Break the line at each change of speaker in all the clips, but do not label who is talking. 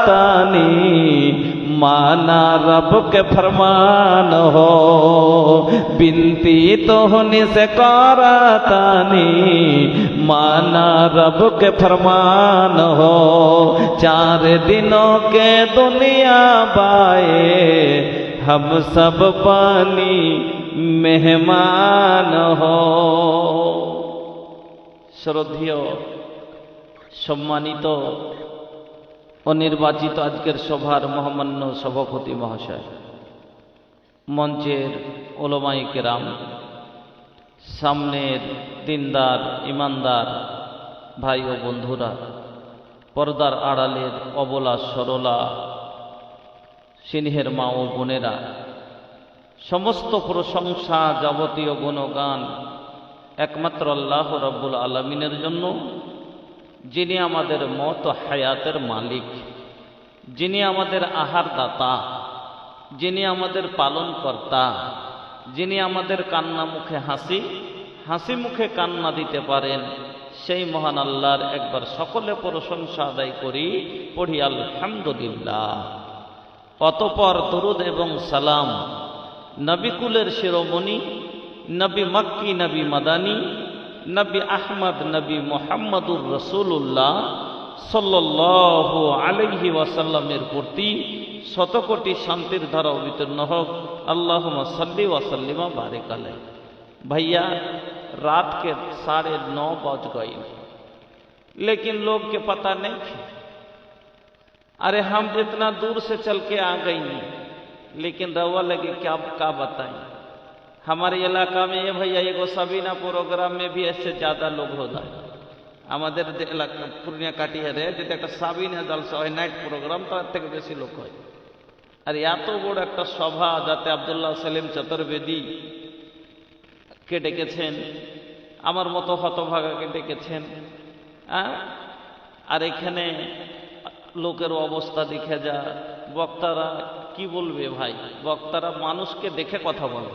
तानी माना रब के फरमान हो, बिनती तो होने से करातानी माना रब के फरमान हो। 4 दिनों के दुनिया बाए हम सब पानी मेहमान हो। শ্রদ্ধেয় সম্মানিত ও নির্বাচিত আজকের সভার মহামান্য সভাপতি মহাশয়, মঞ্চের ওলামায়ে কেরাম, সামনের দিনদার ইমানদার ভাই ও বন্ধুরা, পর্দার আড়ালের অবলা সরলা সিংহের মা ও বোনেরা, সমস্ত প্রশংসা যাবতীয় গুণগান একমাত্র আল্লাহ রাব্বুল আলামিনের জন্য, যিনি আমাদের মত ও হায়াতের মালিক, যিনি আমাদের আহার দাতা, যিনি আমাদের পালন কর্তা, যিনি আমাদের কান্না মুখে হাসি, হাসি মুখে কান্না দিতে পারেন, সেই মহান আল্লাহর একবার সকলে প্রশংসা আদায় করি, পড়ি আলহামদুলিল্লাহ। অতঃপর দরুদ এবং সালাম নবিকুলের শিরোমণি, নবী মক্কি, নবী মাদানী, নবী আহমদ, নবী মুহাম্মদুর রাসূলুল্লাহ সাল্লাল্লাহু আলাইহি ওয়াসাল্লামের প্রতি শতকোটি শান্তির ধারা অবতীর্ণ হোক। আল্লাহুম্মা সাল্লি ওয়া সাল্লিম ওয়া বারিক আলাইহি। भैया, रात के 9:30 बज गए, लेकिन लोग के पता नहीं थे। अरे हम इतना दूर से चल के आ गई, लेकिन रवा लगे क्या बताएं। हमारे इलाका में ये भैया एगो सबीना प्रोग्राम में भी ऐसे ज़्यादा लोग हो जाए। আমাদের এলাকা পূর্ণিয়া কাটিহারে যেটা একটা সাবিনা জলসা হয়, নাইট প্রোগ্রাম, তার থেকে বেশি লোক হয়। আর এত বড় একটা সভা, যাতে আব্দুল্লাহ সেলিম চতুর্বেদী কে ডেকেছেন, আমার মতো হতভাগাকে ডেকেছেন, আর এখানে লোকের অবস্থা দেখে যা, বক্তারা কি বলবে ভাই, বক্তারা মানুষকে দেখে কথা বলে,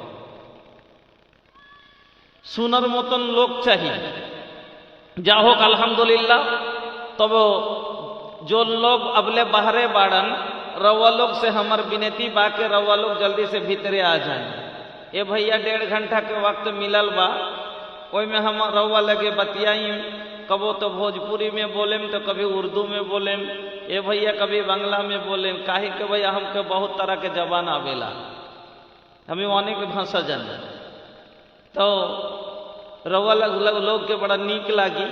শোনার মতন লোক চাই। যা হোক अल्हम्दुलिल्लाह। तब जो लोग अबले बाहरे बाड़न, रवा लोग से हमार विनती बा के रवा लोग जल्दी से भीतरे आ जाए। ये भैया 1.5 घंटा के वक्त मिलल बा, ओई में हम रवा लगे बतियाई, कबो तो भोजपुरी में बोलेम तो कभी उर्दू में बोलेम, ये भैया कभी बांग्ला में बोलेम। काहे के भैया हमके बहुत तरह के जबान आवेला, हमें अनेक भाषा जाने, तो रवा लोग के बड़ा नीक लागी,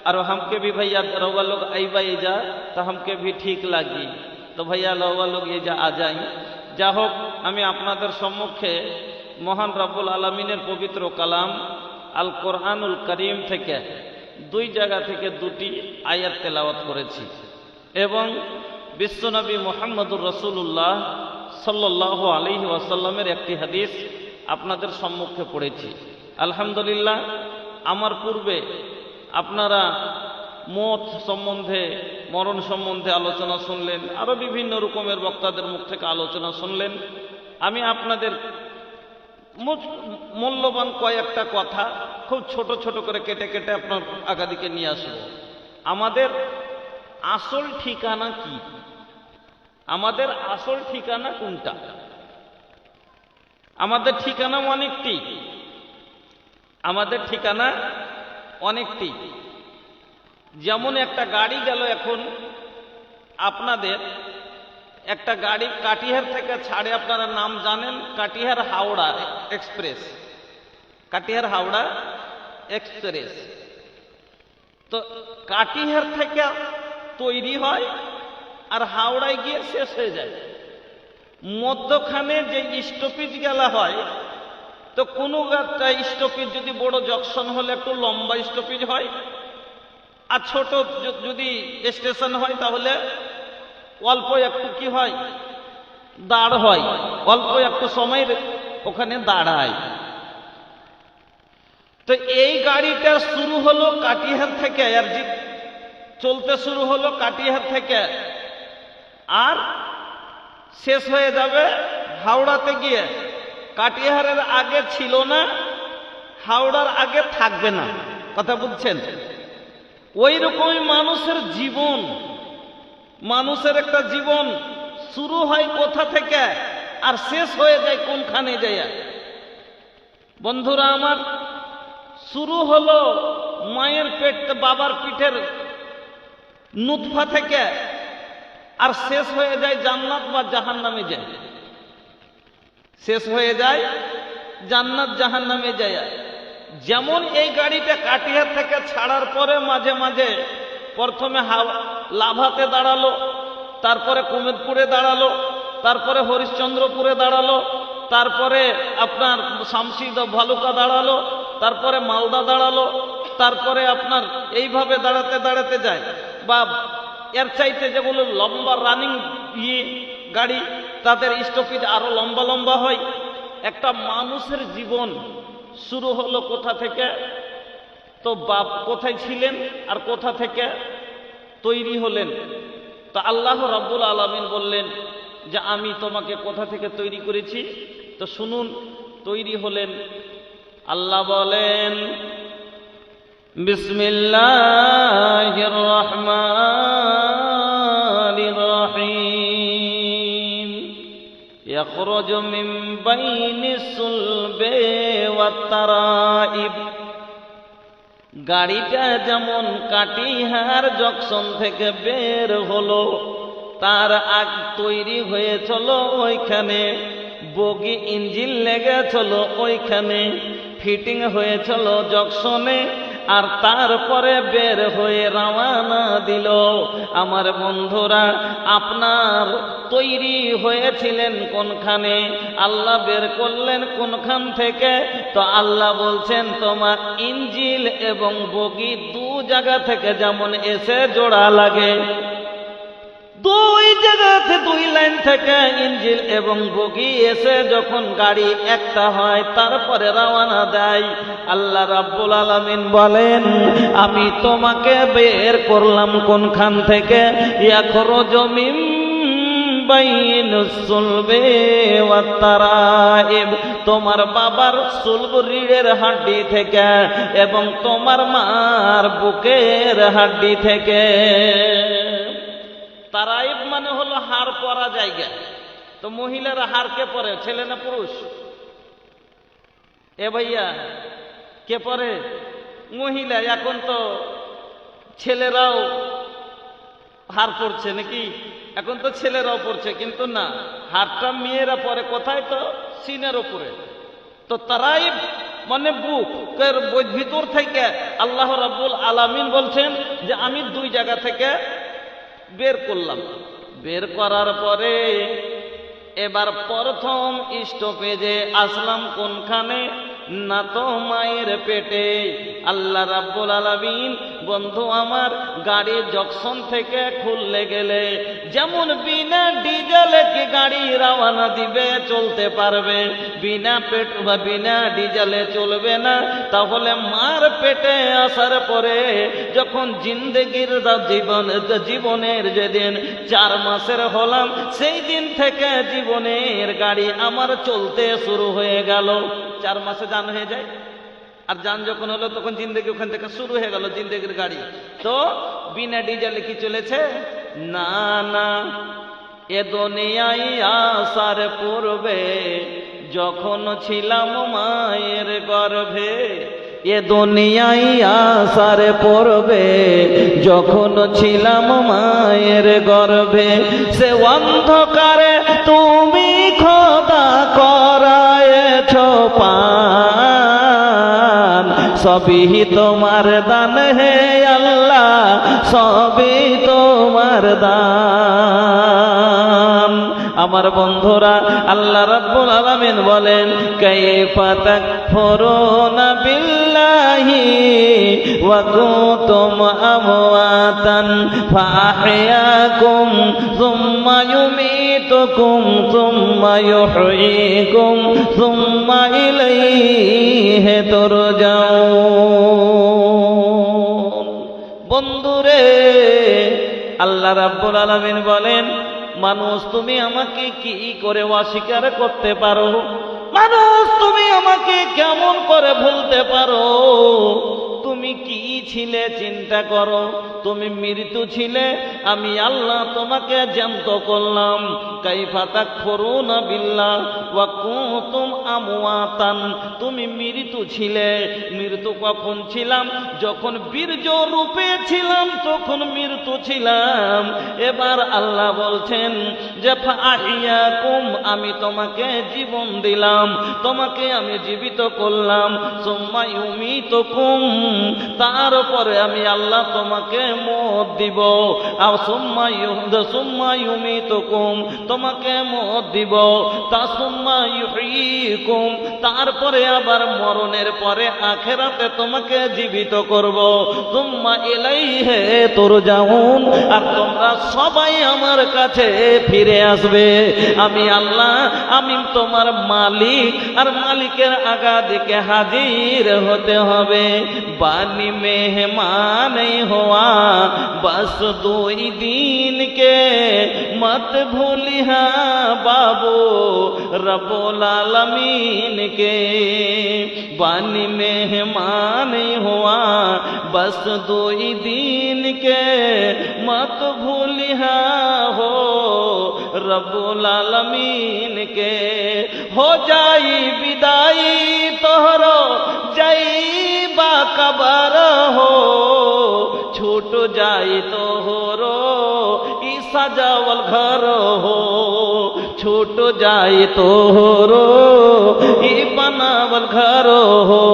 और हमके भी भैया रवा लोग आईबा जा तो हमके भी ठीक लागी। तो भैया रवा लोग ये जा आ जाई। जा होक हमें आपनादेर सम्मुखे महान रब्बुल आलमीनेर पवित्र कलाम आल कुरआनुल करीम থেকে 2 জায়গা থেকে 2টি আয়াত তেলাওয়াত করেছি, এবং বিশ্বনবী মুহাম্মদুর রাসূলুল্লাহ সাল্লাল্লাহু আলাইহি ওয়াসাল্লামের একটি হাদিস আপনাদের সম্মুখে পড়েছি। আলহামদুলিল্লাহ। আমার পূর্বে আপনারা মত সম্বন্ধে, মরণ সম্বন্ধে আলোচনা শুনলেন, আরও বিভিন্ন রকমের বক্তাদের মুখ থেকে আলোচনা শুনলেন। আমি আপনাদের মূল্যবান কয়েকটা কথা খুব ছোট ছোট করে কেটে কেটে আপনার আগাদিকে নিয়ে আসব। আমাদের আসল ঠিকানা কি? আমাদের আসল ঠিকানা কোনটা? আমাদের ঠিকানা অনেকটি, আমাদের ঠিকানা অনেকটি। যেমন একটা গাড়ি গেল, এখন আপনাদের একটা গাড়ি কাটিহার থেকে ছাড়ে, আপনারা নাম জানেন, কাটিহার হাওড়া এক্সপ্রেস, কাটিহার হাওড়া এক্সপ্রেস। তো কাটিহার থেকে তৈরি হয় আর হাওড়ায় গিয়ে শেষ হয়ে যায়। মধ্যখানে যে স্টপেজ গেলা হয়, তো কোনো একটা স্টপেজ যদি বড় জংশন হলে একটু লম্বা স্টপেজ হয়, আর ছোট যদি স্টেশন হয় তাহলে অল্প একটু কি হয়, দাঁড় হয়, অল্প একটু সময় ওখানে দাঁড়ায়। তো এই গাড়িটা শুরু হলো কাটিহার থেকে, আর চলতে শুরু হলো কাটিহার থেকে, আর শেষ হয়ে যাবে হাওড়াতে গিয়ে। কাটিহারের আগে ছিল না, হাওড়ার আগে থাকবে না। কথা বুঝছেন? ওই রকমই মানুষের জীবন, মানুষের একটা জীবন শুরু হয় কোথা থেকে আর শেষ হয়ে যায় কোনখানে যায়? বন্ধুরা আমার, শুরু হলো মায়ের পেট, বাবার পিঠের নুতফা থেকে, আর শেষ হয়ে যায় জান্নাত বা জাহান্নামে যায়। শেষ হয়ে যায় জান্নাত জাহান্নামে যায়। যেমন এই গাড়িটা কাটিয়া থেকে ছাড়ার পরে মাঝে মাঝে প্রথমে লাভাতে দাঁড়ালো, তারপরে কুমেদপুরে দাঁড়ালো, তারপরে হরিশ্চন্দ্রপুরে দাঁড়ালো, তারপরে আপনার শামসিদ ভালুকা দাঁড়ালো, তারপরে মালদা দাঁড়ালো, তারপরে আপনার এইভাবে দাঁড়াতে দাঁড়াতে যায়। বা এর চাইতে যেগুলো লম্বা রানিং গাড়ি, তাদের স্টপেজ আরো লম্বা লম্বা হয়। একটা মানুষের জীবন শুরু হলো কোথা থেকে? তো বাপ কোথায় ছিলেন আর কোথা থেকে তৈরি হলেন? তো আল্লাহ রাব্বুল আলামিন বললেন যে আমি তোমাকে কোথা থেকে তৈরি করেছি। তো শুনুন, তৈরি হলেন। আল্লাহ বলেন, বিসমিল্লাহির রহমানির রহিম, ইয়াখরুজু মিন বাইনিস সুলবি ওয়াত তারাইব। গাড়িটা যেমন কাটিহার জংশন থেকে বের হলো, তার আগ তৈরি হয়েছিল ওইখানে, বগি ইঞ্জিন লেগেছিল ওইখানে, ফিটিং হয়েছিল জংশনে, আর তারপরে বের হয়ে রওনা দিল। আমার বন্ধুরা, আপনার তৈরি হয়েছিলেন কোনখানে? আল্লাহ বের করলেন কোনখান থেকে? তো আল্লাহ বলছেন তোমার ইঞ্জিল এবং বগি দু জায়গা থেকে যেমন এসে জোড়া লাগে, দুই জায়গাতে দুই লাইন থেকে ইঞ্জিল এবং বগি এসে যখন গাড়ি একটা হয়, তারপরে রওনা দেয়। আল্লাহ রাব্বুল আলামিন বলেন আমি তোমাকে বের করলাম কোনখান থেকে? ইয়াখরুজু মিন বাইনিস সুলবি ওয়াত তারাইব, তোমার বাবার সুলব রিড়ের হাড্ডি থেকে এবং তোমার মার বুকের হাড্ডি থেকে। তারাইব মানে হলো হাড় পরা জায়গা। তো মহিলারা হাড় কে পরে, ছেলে না পুরুষ? এ ভাইয়া, কে পরে? মহিলা। এখন তো ছেলেরাও হাড় পড়ছে নাকি? এখন তো ছেলেরাও পড়ছে, কিন্তু না, হাড়টা মেয়েরা পরে কোথায়? তো সিনের উপরে। তো তারাইব মানে বুকের ভিতর থেকে আল্লাহ রাব্বুল আলামিন বলছেন যে আমি দুই জায়গা থেকে বের করলাম। বের করার পরে এবার প্রথম স্টপেজে আসলাম কোনখানে? না তো মায়ের পেটে। আল্লাহ রাব্বুল আলামিন, বন্ধু আমার, গাড়ি জংশন থেকে খুললে গেলে যেমন বিনা ডিজেলে কি গাড়ি রওনা দিবে, চলতে পারবে? বিনা পেট্রোল বা বিনা ডিজেলে চলবে না। তাহলে মার পেটে আসার পরে যখন জিন্দেগির জীবনের যেদিন 4 মাসের হলাম, সেই দিন থেকে জীবনের গাড়ি আমার চলতে শুরু হয়ে গেল। 4 মাসে জান হয়ে যায়, আর জান যখন হলো তখন জিন্দেগি ওখান থেকে শুরু হয়ে গেল, জিন্দেগির গাড়ি। তো বিনা ডিজেলে কি চলেছে? না না, এ দুনিয়ায় আসার পূর্বে যখন ছিলাম মায়ের গর্ভে, এ দুনিয়ায় আসার পূর্বে যখন ছিলাম মায়ের গর্ভে, সে অন্ধকারে তুমি খোদা করায়েছ পান, সবই তোমার দান হে আল্লাহ, সবই তোমার দান। আমার বন্ধুরা, আল্লাহ রাব্বুল আলামিন বলেন কাইফা তাকফুরুনা বিল্লাহি ওয়া কুনতুম আমওয়াতান ফাআহইয়াকুম সুম্মা ইউমীতুকুম সুম্মা ইউহয়ীকুম সুম্মা ইলাইহি তুরজাউন। বন্ধুরে, আল্লাহ রাব্বুল আলামিন বলেন মানুষ তুমি আমাকে কি করে অস্বীকার করতে পারো? মানুষ তুমি আমাকে কেমন করে ভুলতে পারো? তুমি কি ছিলে চিন্তা করো। তুমি মৃত্যু ছিলে, আমি আল্লাহ তোমাকে জ্যান্ত করলাম। কাইফা তাকফুরুনা বিল্লাহ ওয়া কুনতুম আমওয়াতান, তুমি মৃত্যু ছিলে। মৃত্যু কখন ছিলাম? যখন বীর্য রূপে ছিলাম তখন মৃত্যু ছিলাম। এবার আল্লাহ বলছেন যে ফাহিয়াকুম, আমি তোমাকে জীবন দিলাম, তোমাকে আমি জীবিত করলাম। সুম্মা ইউমিতুকুম, তারপরে আমি আল্লাহ তোমাকে মওত দিব। আর সুম্মা ইউমিতুকুম, তোমাকে মওত দিব। সুম্মা ইউহয়িকুম, তারপরে আবার মরণের পরে আখিরাতে তোমাকে জীবিত করব। সুম্মা ইলাইহি তুরজাউন, আর তোমরা সবাই আমার কাছে ফিরে আসবে। আমি আল্লাহ, আমি তোমার মালিক, আর মালিকের আগা দিকে হাজির হতে হবে। বানি মেহমান হওয়া बस 2 दिन के मत भूलिहा बाबू रब्बुल आलमीन के। बानी मेहमान हुआ बस 2 दिन के मत भूलिहा हो रब्बुल आलमीन के। हो जाई विदाई तोहरो जाई बाकबर हो, छूट जाई तोहरो ई सजावल घर हो, छूट जाई तोहरो ई बनावल घर हो।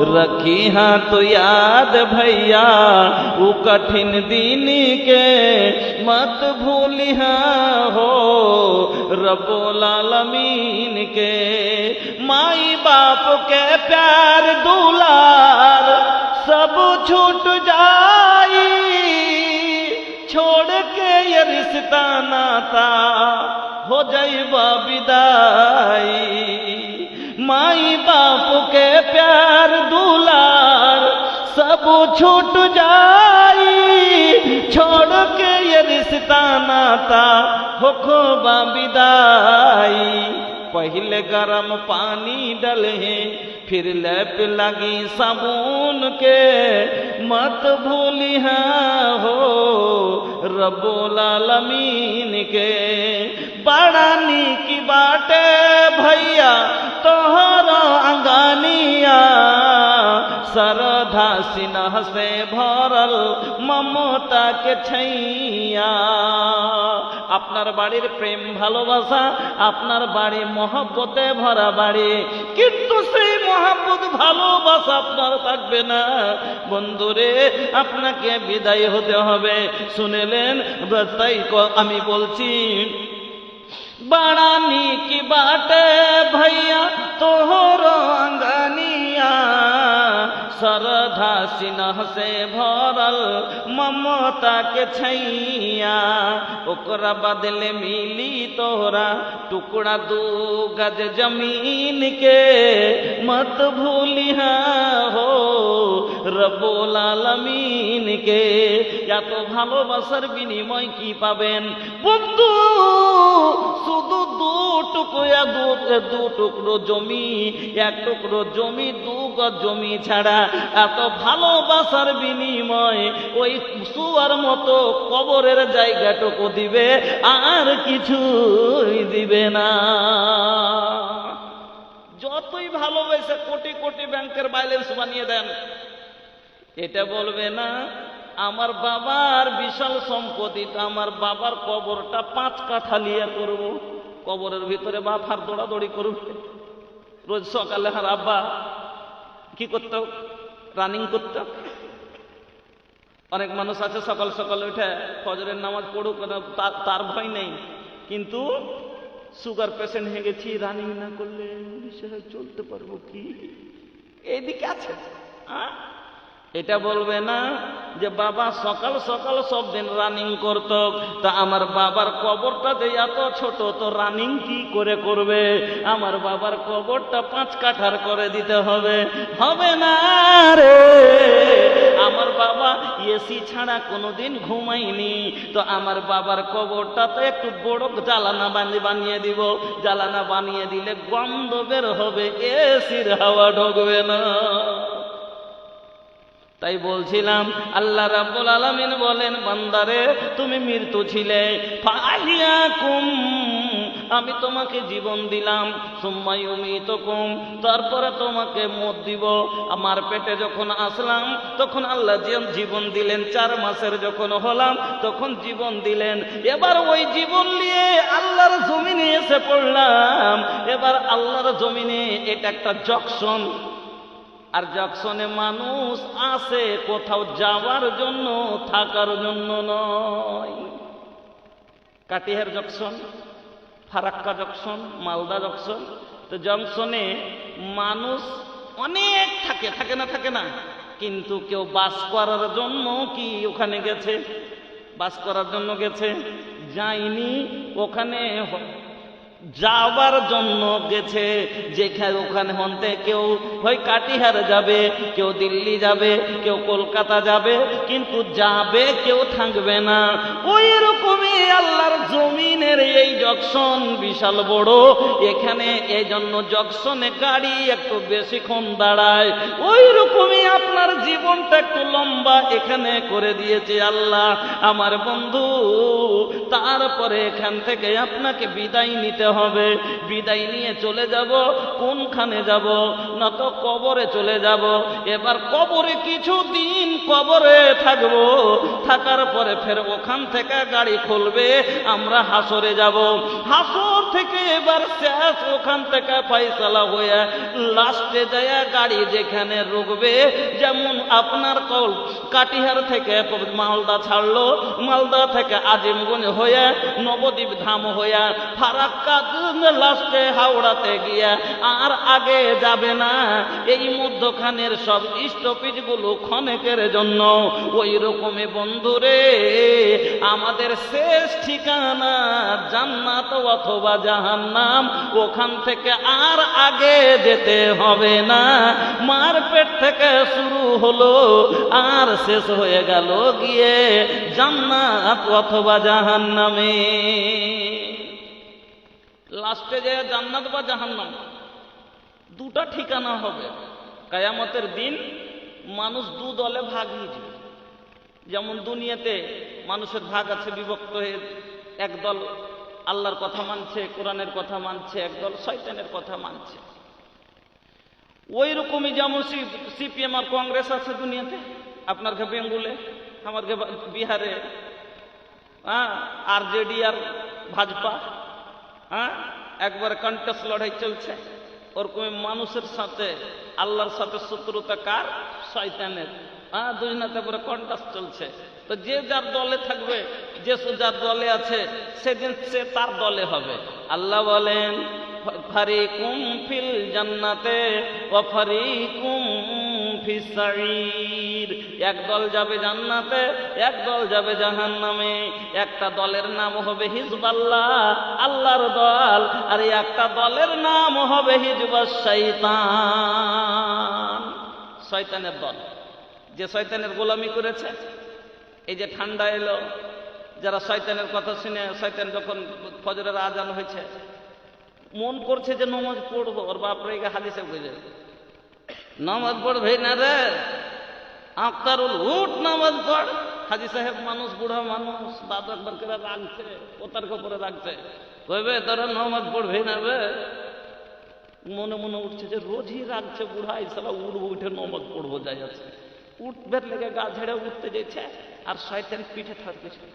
रखी हाँ तो याद भैया वो कठिन दिन के मत भूलिहा हो रब्बुल आलमीन के। माई बाप के प्यार दुलार सब छूट जाई, छोड़ के ये रिश्ता नाता हो जाइबा विदाई। माई बाप के प्यार दुलार सब छूट जाई, छोड़ के ये रिश्ता नाता हो खोबा विदाई। पहले गरम पानी डले फिर लैप लगी साबुन के, मत भूलिहा हो रब्बुल आलमीन के। बड़ा नीकी बाटे भैया तोहरा अंगानिया, सरधा सिनह से भरल ममता के छैया। আপনার বাড়ির প্রেম ভালোবাসা, আপনার বাড়ি মহব্বতে ভরা বাড়ি, কিন্তু সেই মহব্বত ভালোবাসা আপনার থাকবে না। বন্ধুরে আপনাকে বিদায় হতে হবে। শুনেলেন? তাই আমি বলছি बड़ा नीक बाटे भैया तोहरो अंगनिया, सरधा सिनह से भरल ममता के छैया। ओकरा बदले मिली तोहरा टुकड़ा 2 गज जमीन के, मत भूलिहा हो रब्बुल आलमीन के। या तो ভালোবাসার বিনিময় কি পাবেন বন্ধু? শুধু 2 টুকরো জমি, 1 টুকরো জমি, 2 গজ জমি ছাড়া এত ভালোবাসার বিনিময় ওই সুয়ার মতো কবরের জায়গাটুকু দিবে, আর কিছুই দিবে না। যতই ভালোবেসে কোটি কোটি ব্যাংকের ব্যালেন্স বানিয়ে দেন, এটা বলবে না আমার বাবার বিশাল সম্পত্তি, আমার বাবার কবরটা 5 কাঠা লিয়ে করব। কবরের ভিতরে বাপ আর দৌড়াদৌড়ি করবে। রোজ সকালে আর আব্বা কি করত? রানিং করত। অনেক মানুষ আছে সকাল সকাল উঠে ফজরের নামাজ পড়ুক, তার ভয় নেই, কিন্তু সুগার পেশেন্ট হয়ে গেছি, রানিং না করলে চলতে পারবো কি? এইদিকে আছে। এটা বলবে না যে বাবা সকাল সকাল সব দিন রানিং করত, তা আমার বাবার কবরটা যে এত ছোট, তো রানিং কি করে করবে? আমার বাবার কবরটা 5 কাঠার করে দিতে হবে। হবে না রে। আমার বাবা এসি ছাড়া কোনোদিন ঘুমায়নি, তো আমার বাবার কবরটা তো একটু বড় জ্বালানা বানিয়ে দিব। জ্বালানা বানিয়ে দিলে গন্ধ বের হবে, এসির হাওয়া ঢুকবে না। তাই বলছিলাম আল্লাহ রাব্বুল আলামিন বলেন, বান্দারে তুমি মৃত্যু ছিলে, ফাহিয়াকুম, আমি তোমাকে জীবন দিলাম, সুম্মা ইউমিতুকুম, তারপরে তোমাকে মত দিব। আমার পেটে যখন আসলাম তখন আল্লাহ জীবন দিলেন, 4 মাসের যখন হলাম তখন জীবন দিলেন। এবার ওই জীবন নিয়ে আল্লাহর জমিনে এসে পড়লাম। এবার আল্লাহর জমিনে এটা একটা জংশন, আর জংশনে মানুষ আসে কোথাও যাওয়ার জন্য, থাকার জন্য নয়। Katihar junction, Farakka junction, Malda junction. তো জংশনে মানুষ অনেক থাকে না, থাকে না, কিন্তু কেউ বাস করার জন্য কি ওখানে গেছে? বাস করার জন্য গেছে? যায়নি। ওখানে যাওয়ার জন্য গেছে। যেখানে ওখানে হন্তে কেউ হয় কাটিহার যাবে, কেউ দিল্লি যাবে, কেউ কলকাতা যাবে, কিন্তু যাবে, কেউ থাকবে না। ওই রকমই আল্লাহর জমিনের এই জংশন বিশাল বড়। এখানে এই জন্য জংশনে গাড়ি একটু বেশিক্ষণ দাঁড়ায়। ওই রকমই আপনার জীবনটা একটু লম্বা এখানে করে দিয়েছে আল্লাহ। আমার বন্ধু, তারপরে এখান থেকে আপনাকে বিদায় নিতে হবে। বিদায় নিয়ে চলে যাব কোনখানে যাব? না তো কবরে চলে যাব। এবার কবরে কিছুদিন কবরে থাকব, থাকার পরে ফের ওখান থেকে গাড়ি খুলবে, আমরা হাসরে যাব। হাসর থেকে এবার শেষ, ওখান থেকে ফয়সালা হয়ে লাস্টে যায় গাড়ি যেখানে রুকবে। যেমন আপনার কাটিহার থেকে মালদা ছাড়লো, মালদা থেকে আজিমগঞ্জ হয়ে নবদ্বীপ ধাম হয়ে ফারাক্কা লাস্টে হাওড়াতে গিয়া আর আগে যাবে না। এই মধ্যখানের সব স্টপেজ গুলো ক্ষণেকের জন্য। ওই রকমই বন্ধুরে আমাদের শেষ ঠিকানা জান্নাত অথবা জাহান্নাম। ওখান থেকে আর আগে যেতে হবে না। মার পেট থেকে শুরু হলো আর শেষ হয়ে গেল গিয়ে জান্নাত অথবা জাহান্নামে। লাস্টে যে জান্নাত বা জাহান্নাম দুটা ঠিকানা হবে। কিয়ামতের দিন মানুষ 2 দলে ভাগ হয়ে যাবে। যেমন দুনিয়াতে মানুষের ভাগ আছে বিভক্ত হয়ে, একদল আল্লাহর কথা মানছে, কোরআনের কথা মানছে, একদল শয়তানের কথা মানছে। ওই রকমই যেমন সিপিএম আর কংগ্রেস আছে দুনিয়াতে, আপনার বেঙ্গুলে, আমার বিহারে আরজেডি আর ভাজপা, একবার কন্টেস্ট লড়াই চলছে। ওরকমই মানুষের সাথে আল্লাহর সাথে শত্রুতা কার? শয়তানের। দুজনাতে পুরো কন্টেস্ট চলছে। তো যে যার দলে থাকবে, যে যার দলে আছে সেদিন সে তার দলে হবে। আল্লাহ বলেন, ফারিকুম ফিল জান্নাতে ওয়া ফারিকুম ফিস সাঈর। এক দল যাবে জান্নাতে, এক দল যাবে জাহান্নামে। একটা দলের নাম হবে হিজবাল্লাহ, আল্লাহর দল, আর একটা দলের নাম হবে হিজবাস শয়তান, শয়তানের দল। যে শয়তানের গোলামি করেছে। এই যে ঠান্ডা এলো, যারা শয়তানের কথা শুনে, শয়তান যখন ফজরের আজান হয়েছে মন করছে যে নামাজ পড়বো, ওর বাপরে হাদিসে বুঝে নামাজ পড়বে না রে আফতারুল, উঠ নামাজ পড়। হাজি সাহেব মানুষ, বুড়া মানুষ, দাদু একবার করে রাখছে, ওতার কপরে রাখছে, কইবে তোরা নামাজ পড়বে না রে। মনে মনে উঠছে যে রোজই রাখছে বুড়া, ইসালা উঠবো, উঠে নামাজ পড়বো, যাই আছে। উঠবের লেগে গা ঝেড়ে উঠতে যেছে, আর শয়তান পিঠে থাকতেছে।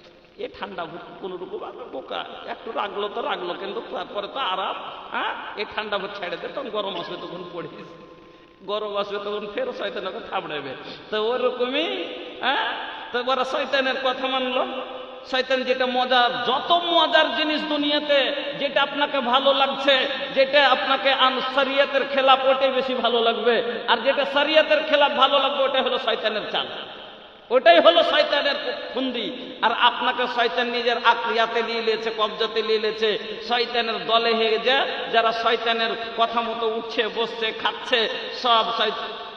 এ ঠান্ডা ভূত কোন রকম বোকা, একটু রাগলো তো রাগলো, কিন্তু তারপরে তো আরাম। এই ঠান্ডা ভূত ছেড়ে দে, তখন গরম আসবে, তখন পড়িস, গরম আসবে তখন ফের শয়তানকে থাবড়াবে। তো ওরকমই তো ওরা শয়তানের কথা মানলো। শয়তান যেটা মজার, যত মজার জিনিস দুনিয়াতে, যেটা আপনাকে ভালো লাগছে, যেটা আপনাকে শরিয়তের খেলাফ, ওটাই বেশি ভালো লাগবে। আর যেটা শরিয়তের খেলাফ ভালো লাগবে, ওটাই হলো শয়তানের চাল, ওটাই হলো শয়তানের ফন্দি। আর আপনাকে শয়তান নিজের আকলিয়াতে নিয়ে নিয়েছে, কবজাতে নিয়ে নিয়েছে। শয়তানের দলে হয়ে যায়, যারা শয়তানের কথা মতো উঠছে, বসছে, খাচ্ছে, সব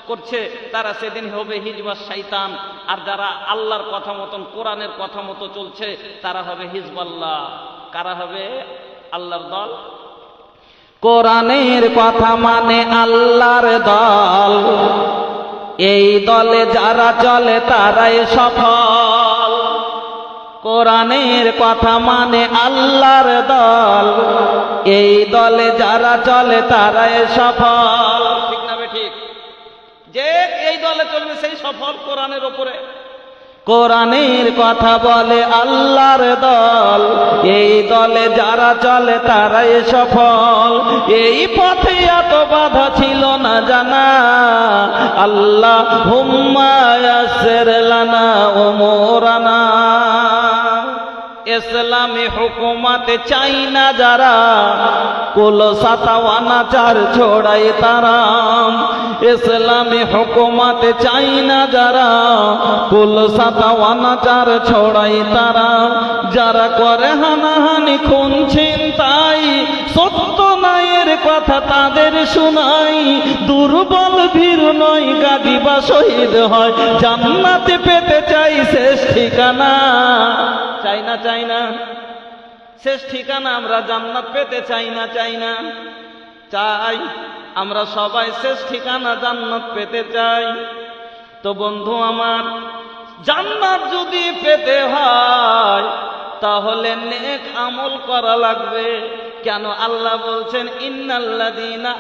করছে, তারা সেদিন হবে হিজবাস শয়তান। আর যারা আল্লাহর কথা মতন, কোরআনের কথা মতো চলছে, তারা হবে হিজবাল্লাহ। কারা হবে? আল্লাহর দল, কোরআনের কথা মানে আল্লাহর দল। এই দলে যারা চলে তারাই সফল, কোরআনের কথা মানে আল্লাহর দল, এই দলে যারা চলে তারাই সফল। ঠিক না ঠিক? যে এই দলে চলবে সেই সফল কোরআনের ওপরে। কোরআনের কথা বলে আল্লাহর দল, এই দলে যারা চলে তারাই সফল। এই পথে এত বাধা ছিল না জানা, আল্লাহ হুম্মা ইয়াসসির লানা উমুরানা। ইসলামী হুকুমত চাই না যারা, কুল সাতাওয়ানাচার ছোড়াই তারা। ইসলামী হুকুমত চাই না যারা, কুল সাতাওয়ানাচার ছোড়াই তারা। যারা করে হানাহানি খুন ছিনতাই, সত্য ন্যায়ের কথা তাদের শোনাই। দুর্বল ভীর নয়, গাজী বা শহীদ হয়, জান্নাতে পেতে চাই শেষ ঠিকানা। চাই না চাই না শেষ ঠিকানা, আমরা জান্নাত পেতে চাই না চাই না চাই, আমরা সবাই শেষ ঠিকানা জান্নাত পেতে চাই। তো বন্ধু আমার, জান্নাত যদি পেতে হয় তাহলে নেক আমল করা লাগবে। কেন আল্লাহ বলছেন ইন্নাল্লাযীনা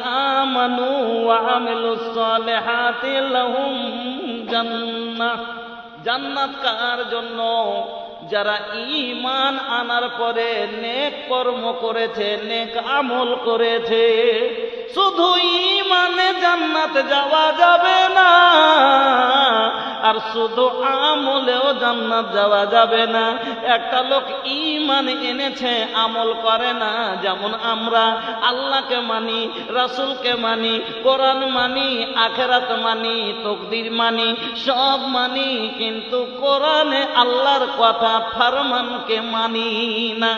আমানু ওয়া আমিলুস সালিহাতি লাহুম জান্নাহ। জান্নাত কার জন্য? যারা ঈমান আনার পরে নেক কর্ম করেছে, নেক আমল করেছে। শুধু ঈমানে জান্নাত যাওয়া যাবে না, আর শুধু আমলেও জান্নাত যাওয়া যাবে না। একটা লোক ঈমান এনেছে, আমল করে না। যেমন আমরা আল্লাহকে মানি, রাসূলকে মানি, কোরআন মানি, আখিরাত মানি, তাকদীর মানি, সব মানি, কিন্তু কোরআনে আল্লাহর কথা ফরমানকে মানি না।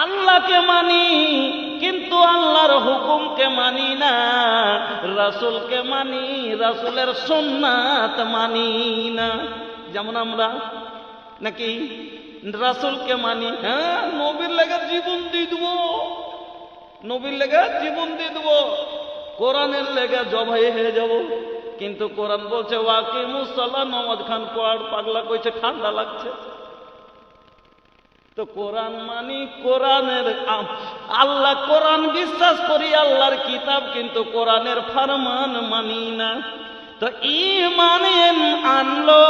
আল্লাহকে মানি কিন্তু আল্লাহর হুকুমকে মানি না, রাসূলকে মানি, রাসূলের সুন্নাত মানি না। যেমন আমরা নাকি রাসূলকে মানি, হ্যাঁ নবীর লেগে জীবন দিয়ে দেবো, নবীর লেগে জীবন দিয়ে দেবো, কোরআনের লেগে জবাই হয়ে যাব। কিন্তু কোরআন বলছে ওয়াকিমুস সালাহ, নামাজ খান পড়। পাগলা কইছে ঠান্ডা লাগছে। তো কোরআন মানি, কোরআনের আল্লাহ কোরআন বিশ্বাস করি, আল্লাহর কিতাব, কিন্তু কোরআনের ফরমান মানি না। তো ঈমান আনলো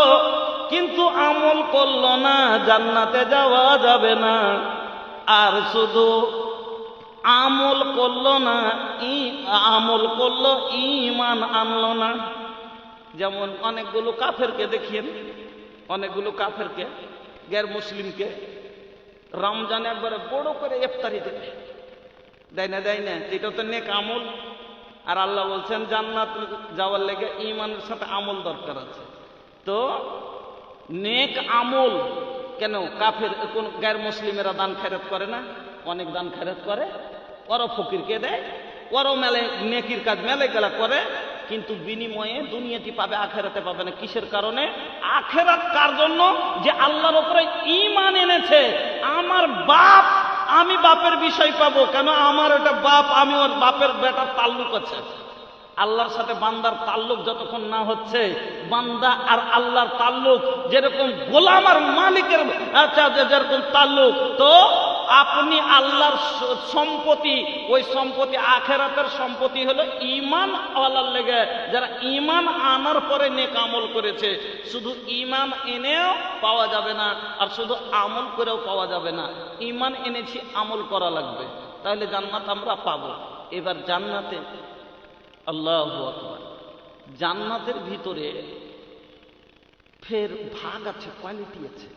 কিন্তু আমল করলো না, জান্নাতে যাওয়া যাবে না। আর শুধু আমল করলো না, আমল করলো, ঈমান আনলো না। যেমন অনেকগুলো কাফেরকে দেখিয়েন, অনেকগুলো কাফেরকে, গैर মুসলিমকে রমজানে একবারে বড় করে ইফতারি দেবে, দেয় না দেয় না? এটা তো নেক আমল। আর আল্লাহ বলছেন জান্নাত যাওয়ার লেগে ঈমানের সাথে আমল দরকার আছে। তো নেক আমল কেন কাফের কোন গैर মুসলিমেরা দান খেরাত করে না? অনেক দান খেরাত করে, ওরও ফকিরকে দেয়, ওরও মেলে নেকির কাজ মেলে গেলা করে, কিন্তু বিনিময়ে দুনিয়াতে পাবে, আখেরাতে পাবে না। কিসের কারণে? আখেরাত কার জন্য? যে আল্লাহর উপরে ঈমান এনেছে। আমার বাপ, আমি বাপের বিষয় পাবো কেন? আমার ওটা বাপ, আমি ওর বাপের বেটার তাল্লুক আছে। আল্লাহর সাথে বান্দার তাল্লুক যতক্ষণ না হচ্ছে, বান্দা আর আল্লাহর তাল্লুক যেরকম গোলাম আর মালিকের যেরকম তাল্লুক, তো আপনি আল্লাহর সম্পত্তি, ওই সম্পত্তি আখেরাতের সম্পত্তি হলো ঈমান ওয়ালার লেগে, যারা ঈমান আনার পরে নেক আমল করেছে। শুধু ঈমান এনেও পাওয়া যাবে না, আর শুধু আমল করেও পাওয়া যাবে না। ঈমান এনেছি, আমল করা লাগবে, তাহলে জান্নাত আমরা পাবো। এবার জান্নাতে আল্লাহু আকবার, জান্নাতের ভিতরে ফের ভাগ আছে, কোয়ালিটি আছে।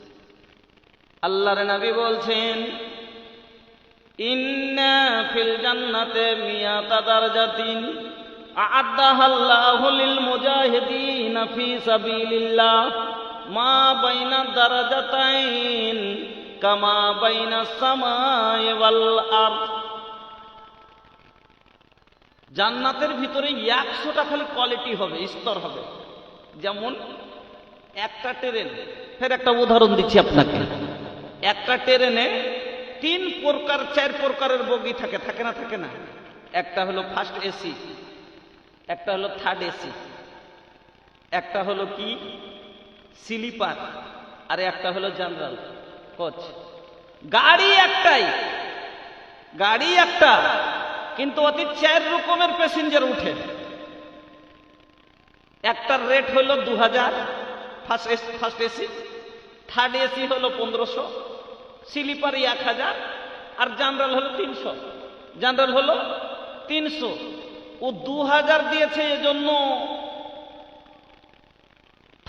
আল্লাহর নবী বলছেন ইন্না ফিল জান্নাতে মিয়াতা দারজাতিন আ'আদ্দাহাল্লাহু লিল মুজাহিদিন ফি সাবিলিল্লাহ মা বাইনা দারজাতাইন কামা বাইনাস সামাই ওয়াল আরদ। জান্নাতের ভিতরে 100টা খালি কোয়ালিটি হবে, স্তর হবে। যেমন একটা ট্রেন, ফের একটা উদাহরণ দিচ্ছি আপনাকে। একটা ট্রেনে 3 প্রকার 4 প্রকারের বগি থাকে, থাকে না? থাকে না? একটা হলো ফার্স্ট এসি, একটা হলো থার্ড এসি, একটা হলো কি স্লিপার, আর একটা হলো জেনারেল কোচ। গাড়ি একটাই, গাড়ি একটা, কিন্তু অতি 4 রকমের প্যাসেঞ্জার উঠে। একটার রেট হলো 2000 ফার্স্ট এসি, থার্ড এসি হলো 1500, স্লিপার 1000, আর জেনারেল হলো 300। জেনারেল হলো 300। ও 2000 দিয়েছে এজন্য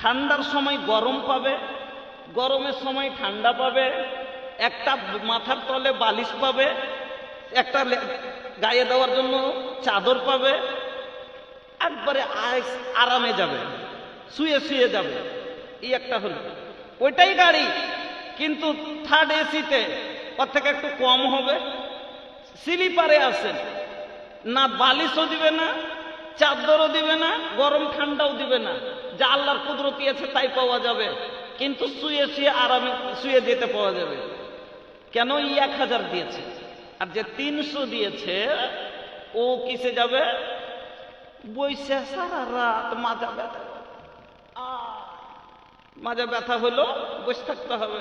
ঠান্ডার সময় গরম পাবে, গরমের সময় ঠান্ডা পাবে, একটা মাথার তলে বালিশ পাবে, একটা গায়ে দেওয়ার জন্য চাদর পাবে, একবারে আরামে যাবে, শুয়ে শুয়ে যাবে। এই একটা হলো, ওইটাই গাড়ি, কিন্তু থার্ড এসিতে ওর থেকে একটু কম হবে। স্লিপারে আছেন না, বালিশও দিবে না, চাদরও দিবে না, গরম ঠান্ডাও দিবে না, যা আল্লাহর কুদরতি আছে তাই পাওয়া যাবে, কিন্তু শুয়ে শুয়ে আরামে শুয়ে যেতে পাওয়া যাবে। কেন? 1000 দিয়েছে। আর যে 300 দিয়েছে ও কিসে যাবে? বইসে সারা রাত মাজা ব্যথা, মাজা ব্যথা হলো, বসে থাকতে হবে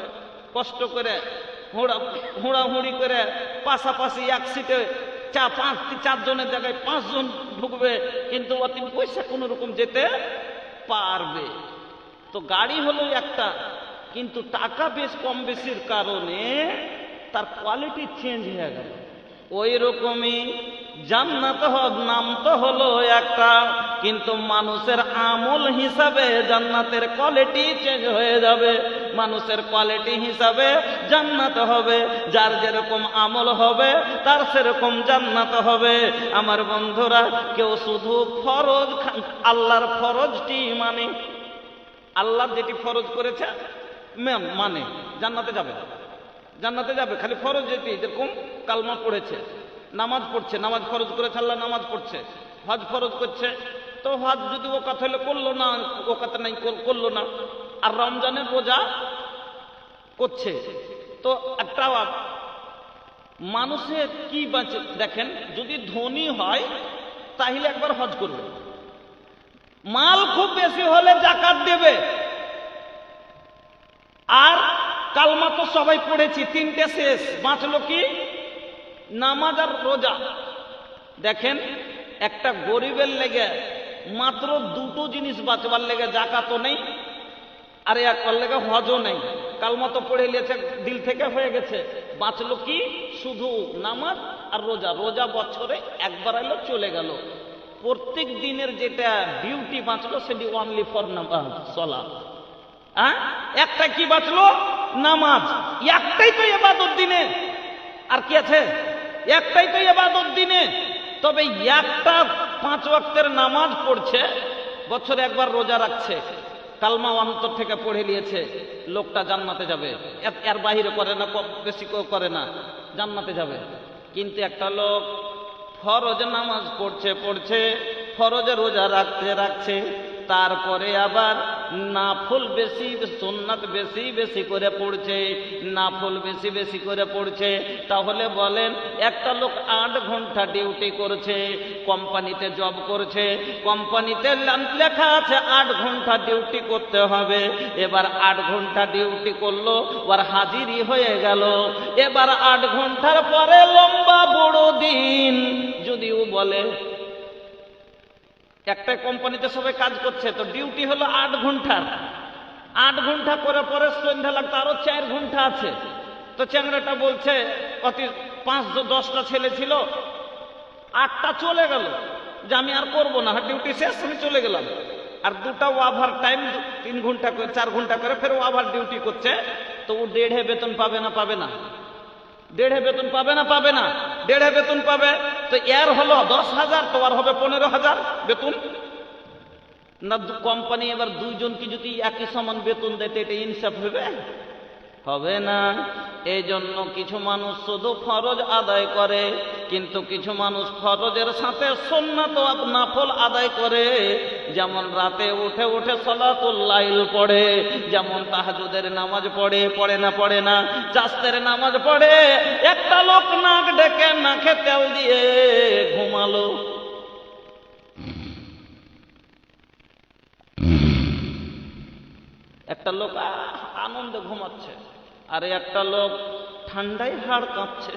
কষ্ট করে, হুড়াহুড়ি করে, পাশাপাশি এক সিটে 4 জনের জায়গায় 5 জন ঢুকবে, কিন্তু অতি পয়সা কোনো রকম যেতে পারবে। তো গাড়ি হলো একটা, কিন্তু টাকা বেশ কম বেশির কারণে তার কোয়ালিটি চেঞ্জ হয়ে গেল। ওই রকমই জান্নাত নাম তো হলো একটা, কিন্তু মানুষের আমল হিসাবে জান্নাতের কোয়ালিটি চেঞ্জ হয়ে যাবে। মানুষের কোয়ালিটি হিসাবে জান্নাত হবে, যার যেরকম আমল হবে তার সেরকম জান্নাত হবে। আমার বন্ধুরা, কেউ শুধু ফরজ, আল্লাহর ফরজটি মানে, আল্লাহ যেটি ফরজ করেছে মানে জান্নাতে যাবে, জান্নাতে যাবে। খালি ফরজ যেটি, যেরকম কালমা পড়েছে, নামাজ পড়ছে, নামাজ ফরজ করেছে আল্লাহ, নামাজ পড়ছে, হজ ফরজ করছে, তো হজ যদি ও কথা হলে করলো না, ও কথা নাই করলো না। আর রমজানের রোজা করছে, তো একটা মানুষের কি বাঁচে দেখেন, যদি ধনী হয় তাহলে একবার হজ করবে, মাল খুব বেশি হলে যাকাত দেবে। আর কালমা তো সবাই পড়েছি, 3টে শেষ, বাঁচলো কি? নামাজ আর রোজা। দেখেন, একটা গরিবের লেগে মাত্র 2টো জিনিস বাঁচবার লেগে, যাকাতও নেই আর একবার লেগে হজও নেই, কালমা তো পড়ে নিয়েছে, দিল থেকে হয়ে গেছে, বাঁচলো কি? শুধু নামাজ আর রোজা। রোজা বছরে একবার এলো, চলে গেল। প্রত্যেক দিনের যেটা ডিউটি বাঁচলো সেটি অনলি ফর নামাজ, সালাত। একটা কি বাঁচলো? নামাজ। একটাই তো ইবাদত দিনে, আর কি আছে? একটাই তো ইবাদত দিনে। তবে একটা 5 ওয়াক্তের নামাজ পড়ছে, বছরে একবার রোজা রাখছে, কালমা অন্তর থেকে পড়ে নিয়েছে, লোকটা জান্নাতে যাবে। এর বাহিরে করে না, বেশি করে না, জান্নাতে যাবে। কিন্তু একটা লোক ফরজ নামাজ পড়ছে, ফরজে রোজা রাখছে, তারপরে আবার নাফল বেশি, সুন্নাত বেশি করে পড়ছে, নাফল বেশি করে পড়ছে। তাহলে বলেন, একটা লোক 8 ঘন্টা ডিউটি করছে, কোম্পানিতে জব করছে, কোম্পানিতে লেখা আছে 8 ঘন্টা ডিউটি করতে হবে। এবার 8 ঘন্টা ডিউটি করলো, ওর হাজিরি হয়ে গেল। এবার 8 ঘন্টার পরে লম্বা বড় দিন যদি ও বলে, একটা কোম্পানিতে সবাই কাজ করছে, তো ডিউটি হলো 8 ঘন্টার, 8 ঘন্টা করে পরে সন্ধ্যা লাগতো আরো 4 ঘন্টা আছে। তো চ্যাংড়াটা বলছে, অতি 5-10টা ছেলে ছিল, 8টা চলে গেল, যে আমি আর করবো না, ডিউটি শেষ, আমি চলে গেলাম। আর 2টা ওভার টাইম, 3 ঘন্টা করে 4 ঘন্টা করে ফের ওভার ডিউটি করছে, তো ও 1.5 বেতন পাবে না? পাবে না? 1.5 বেতন পাবে না? পাবে না? 1.5 বেতন পাবে। তো এর হলো 10,000, তো আর হবে 15,000 বেতন না। কোম্পানি এবার 2 জনকে যদি একই সমান বেতন দেয়, এটা ইনসাফ হবে? হবে না। এই জন্য কিছু মানুষ শুধু ফরজ আদায় করে, কিন্তু কিছু মানুষ ফরজের সাথে সুন্নাত ও নাফল আদায় করে। যেমন রাতে উঠে উঠে সালাতুল লাইল পড়ে, যেমন তাহাজ্জুদের নামাজ পড়ে না, চাস্তের নামাজ পড়ে। একটা লোক নাক ডেকে নাকে তেল দিয়ে ঘুমালো, একটা লোক আনন্দে ঘুমাচ্ছে, আর একটা লোক ঠান্ডায় হাড় কাঁপছে।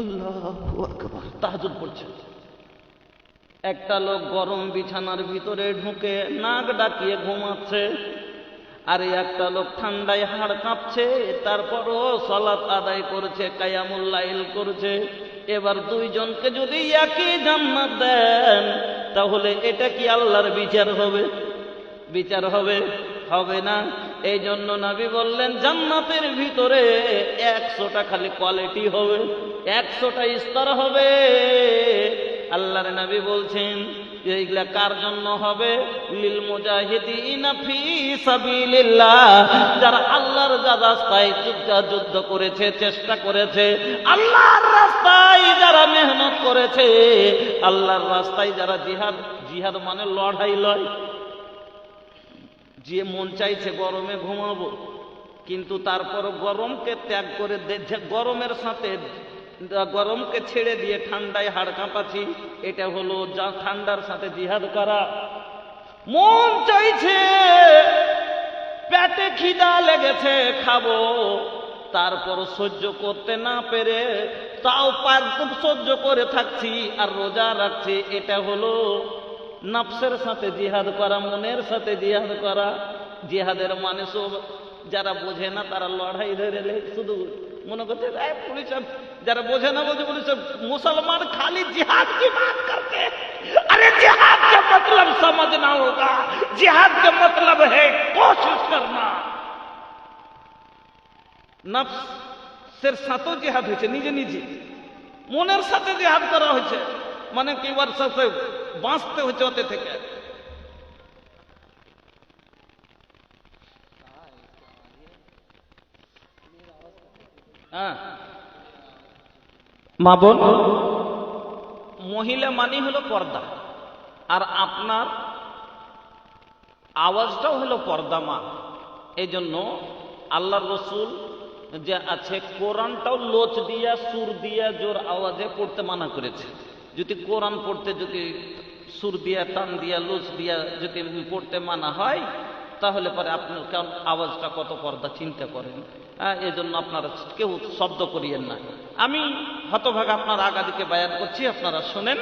আল্লাহু আকবার, তাহাজ্জুদ পড়ছে। একটা লোক গরম বিছানার ভিতরে ঢুকে নাক ডাকিয়ে ঘুমাচ্ছে, আর একটা লোক ঠান্ডায় হাড় কাঁপছে, তারপরও সালাত আদায় করেছে, কায়ামুল লাইল করেছে। এবার দুইজনকে যদি একই জান্নাত দেন, তাহলে এটা কি আল্লাহর বিচার হবে? বিচার হবে? হবে না। এই জন্য নবী বললেন, জান্নাতের ভিতরে 100টা খালি কোয়ালিটি হবে, 100টা স্তর হবে। আল্লাহর নবী বলছেন এইগুলা কার জন্য হবে? লিল মুজাহিদিনা ফি সাবিলিল্লাহ, যারা আল্লাহর রাস্তায় যুদ্ধ করেছে, চেষ্টা করেছে, আল্লাহর রাস্তায় যারা মেহনত করেছে, আল্লাহর রাস্তায় যারা জিহাদ, জিহাদ মানে লড়াই লয়। যে মন চাইছে গরমে ঘুমাবো, কিন্তু তারপর গরমকে ত্যাগ করে গরমের সাথে গরমকে ছেড়ে দিয়ে ঠান্ডায় হাড় কাঁপাচ্ছি, এটা হলো যা ঠান্ডার সাথে জিহাদ করা। মন চাইছে, পেটে খিদা লেগেছে, খাবো, তারপর সহ্য করতে না পেরে তাও সহ্য করে থাকছি আর রোজা রাখছি, এটা হলো নফসের সাথে জিহাদ করা, মনের সাথে জিহাদ করা। জিহাদের মানে সব যারা বোঝে না তারা লড়াই ধরে শুধু মনে করছে পুলিশ, যারা বোঝে না বলছে পুলিশ মুসলমান খালি जिहाद की बात करते हैं। अरे जिहाद का मतलब समझना होगा, जिहाद का मतलब है कोशिश करना। নফসের সাথে জিহাদ হয়েছে, নিজে নিজে মনের সাথে জিহাদ করা হয়েছে, মানে কি ওর সাথে বাঁচতে হচ্ছে ওতে থেকে। মা বোন, মহিলা মানি হলো পর্দা, আর আপনার আওয়াজটাও হলো পর্দা মা। এই জন্য আল্লাহর রসুল যে আছে, কোরআনটাও লোচ দিয়া সুর দিয়া জোর আওয়াজে পড়তে মানা করেছে। যদি কোরআন পড়তে যদি সুর দিয়া টান দিয়া লোচ দিয়া যদি পড়তে মানা হয়, তাহলে পরে আপনার আওয়াজটা কত পর্দা চিন্তা করেন। এই জন্য আপনারা কেউ শব্দ করিয়েন না। আমি হতভাগ আপনার আগাদিকে বায়ান করছি, আপনারা শোনেন।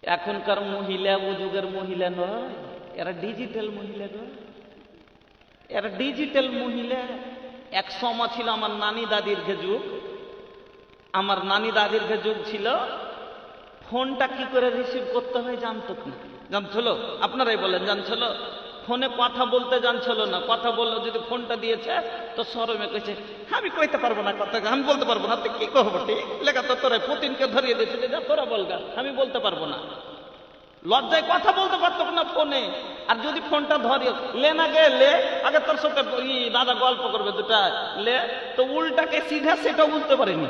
এখনকার মহিলা ও যুগের মহিলা নয়, এরা ডিজিটাল মহিলা নয়, এরা ডিজিটাল মহিলা। এক সময় ছিল আমার নানি দাদির যুগ, আমার নানি দাদির যুগ ছিল, ফোনটা কি করে রিসিভ করতে হয় জানতো না, জানছিল? আপনারাই বলেন, জানছিল? ফোনে কথা বলতে জানছিল না। কথা বললো, যদি ফোনটা দিয়েছে তো শরমে কইছে আমি কইতে পারবো না, কথা আমি বলতে পারবো না। তুই কি কহবো? ঠিক লেখা তো তোরা পুতিনকে ধরিয়ে দিয়েছিল, যা তোরা বলগা, আমি বলতে পারবো না। লজ্জায় কথা বলতে পারতো না ফোনে। আর যদি ফোনটা ধরিয়ে লে না গেলে আগে তোর সাথে দাদা গল্প করবে দুটা লে, তো উল্টাকে সিধা সেটাও বুঝতে পারেনি।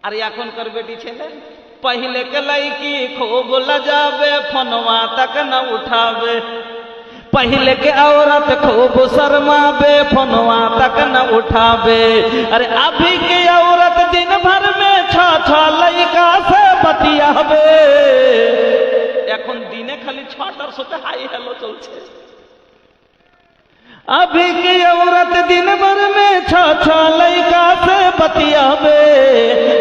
আর এখনকার বেটি ছেলে, पहले के लड़की खूब लजावे, फोनवा तक न उठावे। पहले के औरत खूब शर्मावे, फोनवा तक न उठावे। अरे अभी की औरत दिन भर में छ लड़का से बतियावे। এখন দিনে খালি 6টার সাথে হাই হ্যালো চলছে। अभी की औरत दिन भर में छ लड़का से बतियावे।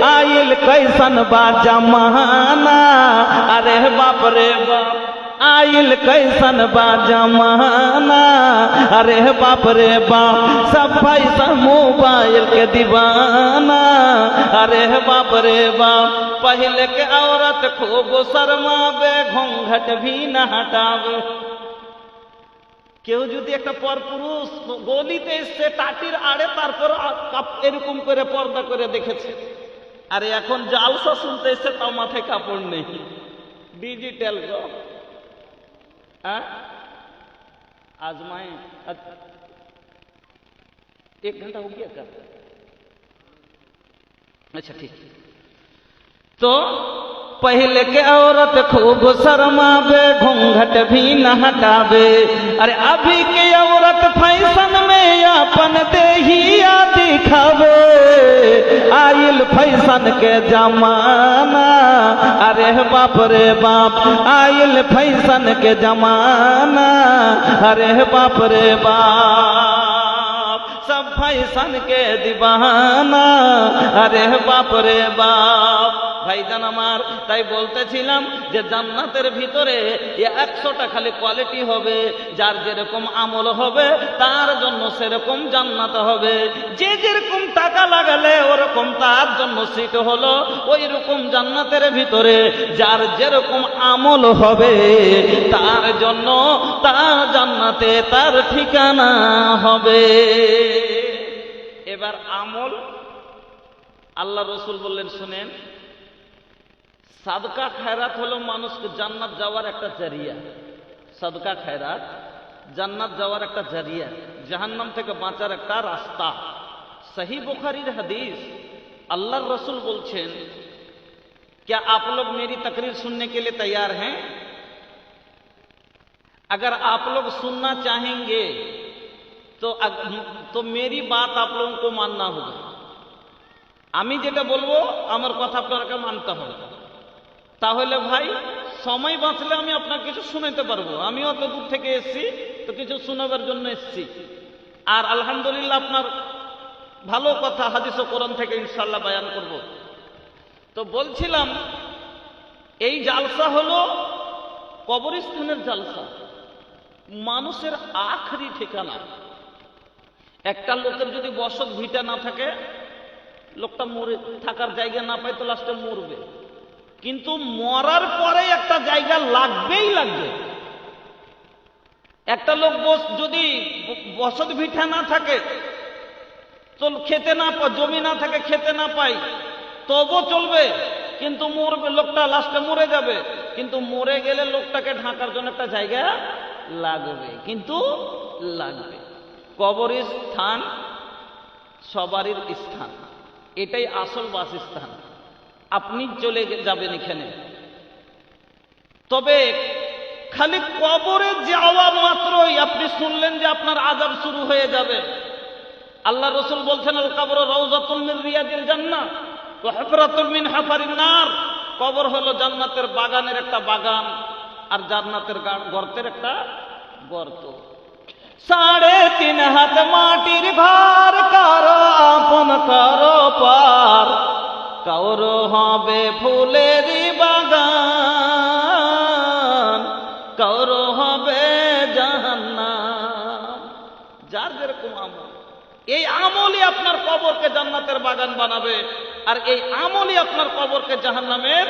आइल कैसन बा जमाना, अरे बाप रे बाप, आइल कैसन बा जमाना, अरे बाप रे बाप, सब पैसा मोबाइल के दीवाना, अरे बाप रे बाप। पहले के औरत खूब शर्मावे, घूंघट भी न हटावे। কেউ যদি একটা পরপুরুষ গলিতে এসে টাটির আড়ে তারপর এরকম করে পর্দা করে দেখেছে, আর এখন জালসা শুনতে এসে তাও মাথায় কাপড় নেই। ডিজিটাল গো, आजमाएं। 1 घंटा हो गया क्या? अच्छा ठीक। तो पहले के औरत खूब शर्मावे, घूंघट भी न हटावे। अरे अभी के औरत फैशन में अपन देहिया दिखा খাবে আইল ফैशन के जमाना। अरे बाप रे बाप आइल फैशन के जमाना। अरे बाप रे बाप सब फैशन के दीवाना। अरे बाप रे बाप ভাইজান আমার, তাই বলতেছিলাম যে জান্নাতের ভিতরে 100টা খালি কোয়ালিটি হবে, যার যেরকম আমল হবে তার জন্য সেরকম জান্নাত হবে। যে যেরকম টাকা লাগালে ওরকম তার জন্য সিট হলো, ওই রকম জান্নাতের ভিতরে যার যেরকম আমল হবে তার জন্য তার জান্নাতে তার ঠিকানা হবে। এবার আমল আল্লাহ রসুল বললেন, শুনেন, সাদকা খায়রাত হলো মানুষকে জান্নাত যাওয়ার একটা জারিয়া। সাদকা খায়রাত জান্নাত যাওয়ার একটা জারিয়া, জাহান্নাম থেকে বাঁচার একটা রাস্তা। সহি বুখারীর হাদিস, अल्लाह रसूल बोलছেন, क्या आप लोग मेरी तकरीर सुनने के लिए तैयार हैं? अगर आप लोग सुनना चाहेंगे तो मेरी बात आप लोगों को मानना होगा। আমি যেটা বলবো আমার কথা আপনাকে মানতে হবে। তাহলে ভাই সময় বাঁচলে আমি আপনাকে কিছু শোনাতে পারবো। আমি অত দূর থেকে এসেছি তো কিছু শোনাবার জন্য এসেছি। আর আলহামদুলিল্লাহ আপনার ভালো কথা হাদিস ও কোরআন থেকে ইনশাআল্লাহ বয়ান করব। তো বলছিলাম এই জালসা হলো কবরস্থানের জালসা, মানুষের আখরি ঠিকানা। একটা লোকের যদি বসত ভিটা না থাকে, লোকটা মরে থাকার জায়গা না পায় তো লাস্টে মরবে, কিন্তু মরার পরে একটা জায়গা লাগবেই লাগবে। একটা লোক যদি বসত ভিটা না থাকে তো খেতে না পায়, জমি না থাকে খেতে না পায় তবু চলবে, কিন্তু মরবে, লোকটা লাস্টে মরে যাবে। কিন্তু মরে গেলে লোকটাকে ঢাকার জন্য একটা জায়গা লাগবে, কিন্তু লাগবে। কবরস্থান সবারই স্থান, এটাই আসল বাসস্থান। আপনি চলে যাবেন এখানে, তবে খালি কবরে যাওয়া মাত্রই আপনি শুনলেন যে আপনার আযাব শুরু হয়ে যাবে। আল্লাহ রসুল বলছেন, আল কবর রাউযাতুন মিন রিয়াদিল জান্নাহ ওয়া হুফরাতুন মিন হুফারিন নার। কবর হলো জান্নাতের বাগানের একটা বাগান আর জান্নাতের গর্তের একটা গর্ত। 3.5 হাত মাটির ভার কারো আপন কারো পার, কারো হবে ফুলের বাগান, কারো হবে জাহান্নাম। যার যেরকম আমল, এই আমলই আপনার কবরকে জান্নাতের বাগান বানাবে, আর এই আমলই আপনার কবরকে জাহান্নামের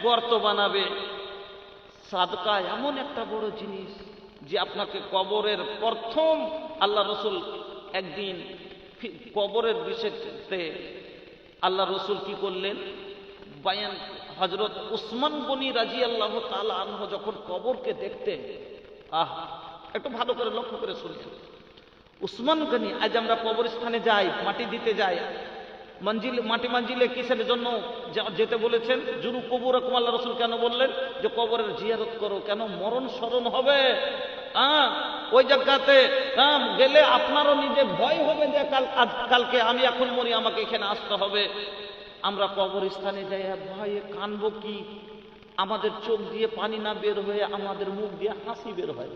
গর্ত বানাবে। সাদকা এমন একটা বড় জিনিস যে আপনাকে কবরের প্রথম, আল্লাহ রসুল একদিন কবরের বিষয়তে আল্লাহ রসুল কি করলেন বায়ান, হযরত উসমান গনি রাদিয়াল্লাহু তাআলা আনহু যখন কবরকে দেখতেন, একটু ভালো করে লক্ষ্য করে শুনছেন। উসমান গনি, আজ আমরা কবরস্থানে যাই, মাটি দিতে যাই, মাটি মঞ্জিলে কিসের জন্য যেতে বলেছেন? জুরু কবুরাকুম, আল্লাহ রসুল কেন বললেন? যে কবরের জিয়ারত করো, কেন মরণ স্মরণ হবে। ওই জায়গাতে গেলে আপনারও নিজে ভয় হবে যে কালকে আমি এখন মরি, আমাকে এখানে আসতে হবে। আমরা কবরস্থানে যাই, ভয়ে কানবো কি, আমাদের চোখ দিয়ে পানি না বের হয়ে আমাদের মুখ দিয়ে হাসি বের হয়।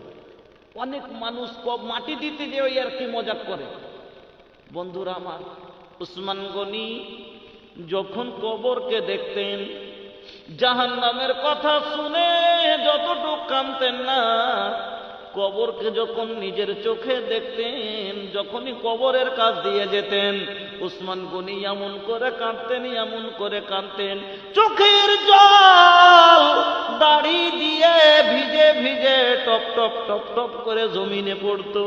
অনেক মানুষ মাটি দিতে যে ওই আর কি মজাক করে। বন্ধুরা আমার, উসমান গনি যখন কবরকে দেখতেন, জাহান্নামের কথা শুনে যতটুকু কাঁদতেন না, কবরকে যখন নিজের চোখে দেখতেন, যখনই কবরের কাছ দিয়ে যেতেন, উসমান গনি এমন করে কাঁদতেন, এমন করে কাঁদতেন, চোখের জল দাড়ি দিয়ে ভিজে ভিজে টপ টপ টপ টপ করে জমিনে পড়তো।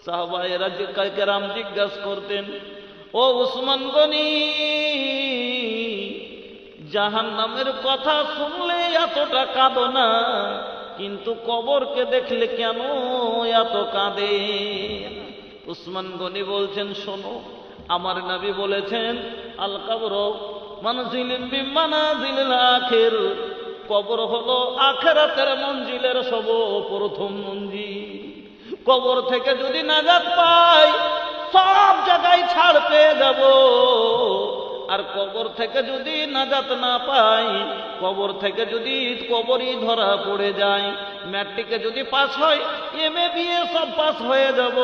সাহাবায়েরা কেরাম জিজ্ঞাসা করতেন, ও উসমান গনি, জাহান্নামের কথা শুনলে এতটা কাঁদো না, কিন্তু কবরকে দেখলে কেন এত কাঁদে? উসমান গনি বলছেন, শোনো, আমার নবী বলেছেন, আল কবর মানজিলুম মিন মানাজিলিল আখির, কবর হলো আখিরাতের মঞ্জিলের সর্বপ্রথম মঞ্জিল। কবর থেকে যদি নাজাত পাই সব জায়গায় ছাড় পেয়ে যাব। আর কবর থেকে যদি নাজাত না পাই, কবর থেকে যদি কবরই ধরা পড়ে যায়, ম্যাট্রিকে যদি পাস হয়, এমএ বিএ সব পাস হয়ে যাব,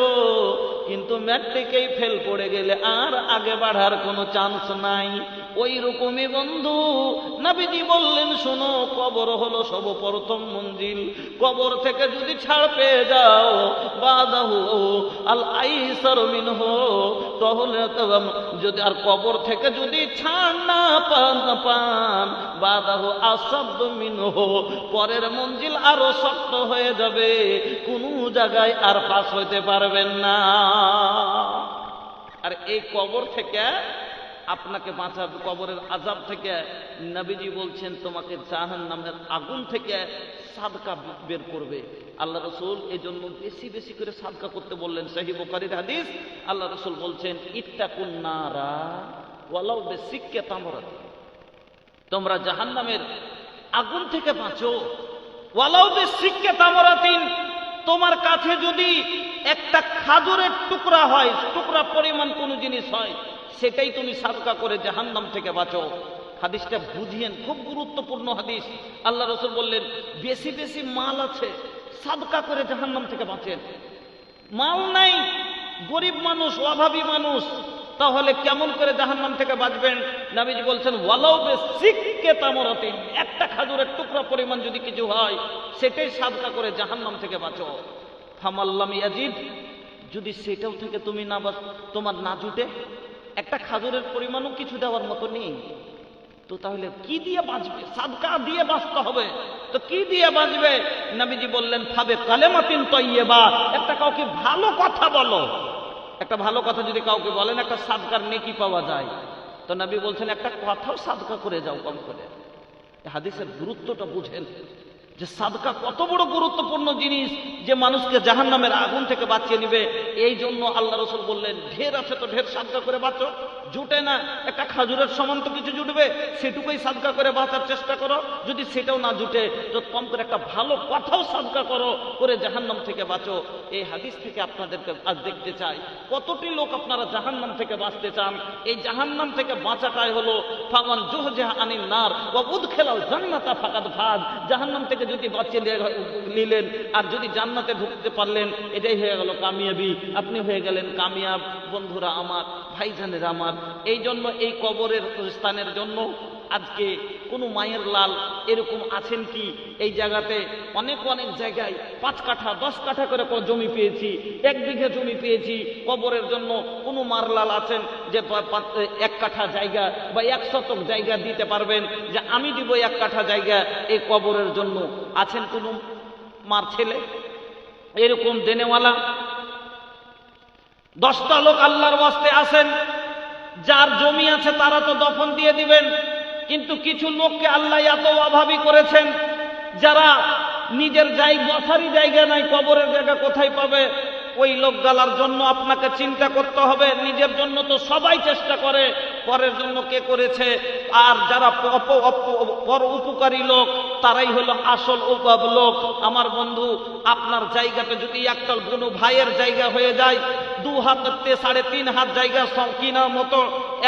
কিন্তু ম্যাট্রিকেই ফেল পড়ে গেলে আর আগে বাড়ার কোনো চান্স নাই। ওই রকমই বন্ধু নবীজি বললেন, শোনো, কবর হলো সর্বপ্রথম মঞ্জিল। কবর থেকে যদি ছাড় পেয়ে যাও, বাদাহু আল আইসার মিনহু, তাহলে যদি আর কবর থেকে যদি ছাড় না পান, বাদাহু আসাদ মিনহু, পরের মঞ্জিল আরো শক্ত হয়ে যাবে, কোনো জায়গায় আর পাস হইতে পারবেন না। আর এই কবর থেকে আপনাকে বাঁচাবে, কবরের আযাব থেকে নবীজি বলছেন তোমাকে জাহান্নামের আগুন থেকে সাদকা বের করবে। আল্লাহ রাসূল এজন্য বেশি বেশি করে সাদকা করতে বললেন। সহিহ বুখারীর হাদিস, আল্লাহ রাসূল বলছেন, ইত্তাকুন নারা ওয়ালাউ বিসিক্কা তামরাত, তোমরা জাহান্নামের আগুন থেকে বাঁচো, ওয়ালাউ বিসিক্কা তামরাতিন, তোমার কাছে যদি একটা খাজুরের টুকরা হয়, টুকরা পরিমাণ কোনো জিনিস হয়, সেটাই তুমি সাদকা করে জাহান্নাম থেকে বাঁচো। হাদিসটা বুঝিয়েন, খুব গুরুত্বপূর্ণ হাদিস। আল্লাহ রাসূল বললেন, বেশি বেশি মাল আছে, সাদকা করে জাহান্নাম থেকে বাঁচেন। মাল নাই, গরিব মানুষ, অভাবী মানুষ, তাহলে কেমন করে জাহান্নাম থেকে বাঁচবেন? নবীজি বলছেন, ওয়ালাউ বিসিক্কা তামরাতিন, একটা খাজুরের টুকরা পরিমাণ যদি কিছু হয়, সেটাই সাদকা করে জাহান্নাম থেকে বাঁচো। ফামাল্লাম ইয়াজিদ, যদি সেটাও থেকে তুমি না তোমার না জুটে, একটা খাজুরের পরিমাণও কিছু দেওয়ার মতো নেই, তো তাহলে কি দিয়ে বাঁচবে? সাদকা দিয়ে বাঁচতে হবে, তো কি দিয়ে বাঁচবে? নবীজি বললেন, ফাবে কালেমাতিন তাইয়্যিবা, একটা কাউকে ভালো কথা বলো। একটা ভালো কথা যদি কাউকে বলেন, একটা সাদকার নেকি পাওয়া যায়। তো নবী বলছেন, একটা কথাও সাদকা করে যাও কম করে। হাদিসের গুরুত্বটা বুঝেন, যে সাদকা কত বড় গুরুত্বপূর্ণ জিনিস, যে মানুষকে জাহান্নামের আগুন থেকে বাঁচিয়ে নিবে। এই জন্য আল্লাহ রাসূল বললেন, ঢের আছে তো ঢের সাদকা করে বাঁচো, জুটে না একটা খাজুরের সমান তো কিছু জুটবে, সেটুকুই সাদকা করে বাঁচার চেষ্টা করো। যদি সেটাও না জুটে, তো কম করে একটা ভালো কথাও সাদকা করো, করে জাহান্নাম থেকে বাঁচো। এই হাদিস থেকে আপনাদেরকে আজ দেখতে চাই, কতটি লোক আপনারা জাহান্নাম থেকে বাঁচতে চান। এই জাহান্নাম থেকে বাঁচাটাই হলো ফামান জুহজিহা আনিন নার ওয়া উদখিলাল জান্নাতা ফাকাদ ফাজ। জাহান্নাম থেকে যদি বাঁচিয়ে নিলেন আর যদি জান্নাতে ঢুকতে পারলেন, এটাই হয়ে গেল কামিয়াবি, আপনি হয়ে গেলেন কামিয়াব। বন্ধুরা আমার, ভাইজানেরা আমার, এই জন্য এই কবরের স্থানের জন্য আজকে কোনো মায়ের লাল এরকম আছেন কি? এই জায়গাতে অনেক অনেক জায়গায় 5 কাঠা 10 কাঠা করে জমি পেয়েছি, 1 বিঘা জমি পেয়েছি কবরের জন্য। কোনো মার লাল আছেন যে 1 কাঠা জায়গা বা 1 শতক জায়গা দিতে পারবেন, যে আমি দিব 1 কাঠা জায়গা এই কবরের জন্য? আছেন কোনো মার ছেলে এরকম দেনেওয়ালা? 10টা লোক আল্লাহর ওয়াস্তে আছেন, যার জমি আছে তারা তো দফন দিয়ে দিবেন, কিন্তু কিছু লোককে আল্লাহ এত অভাবী করেছেন, যারা নিজের বসারই জায়গা নাই, কবরের জায়গা কোথায় পাবে? ওই লোকগুলার জন্য আপনাকে চিন্তা করতে হবে। নিজের জন্য তো সবাই চেষ্টা করে, পরের জন্য কে করেছে? আর যারা পর উপকারী লোক, তারাই হলো আসল লোক। আমার বন্ধু, আপনার জায়গাটা যদি একটা কোনো ভাইয়ের জায়গা হয়ে যায়, 2 হাতে 3.5 হাত জায়গা কিনার মতো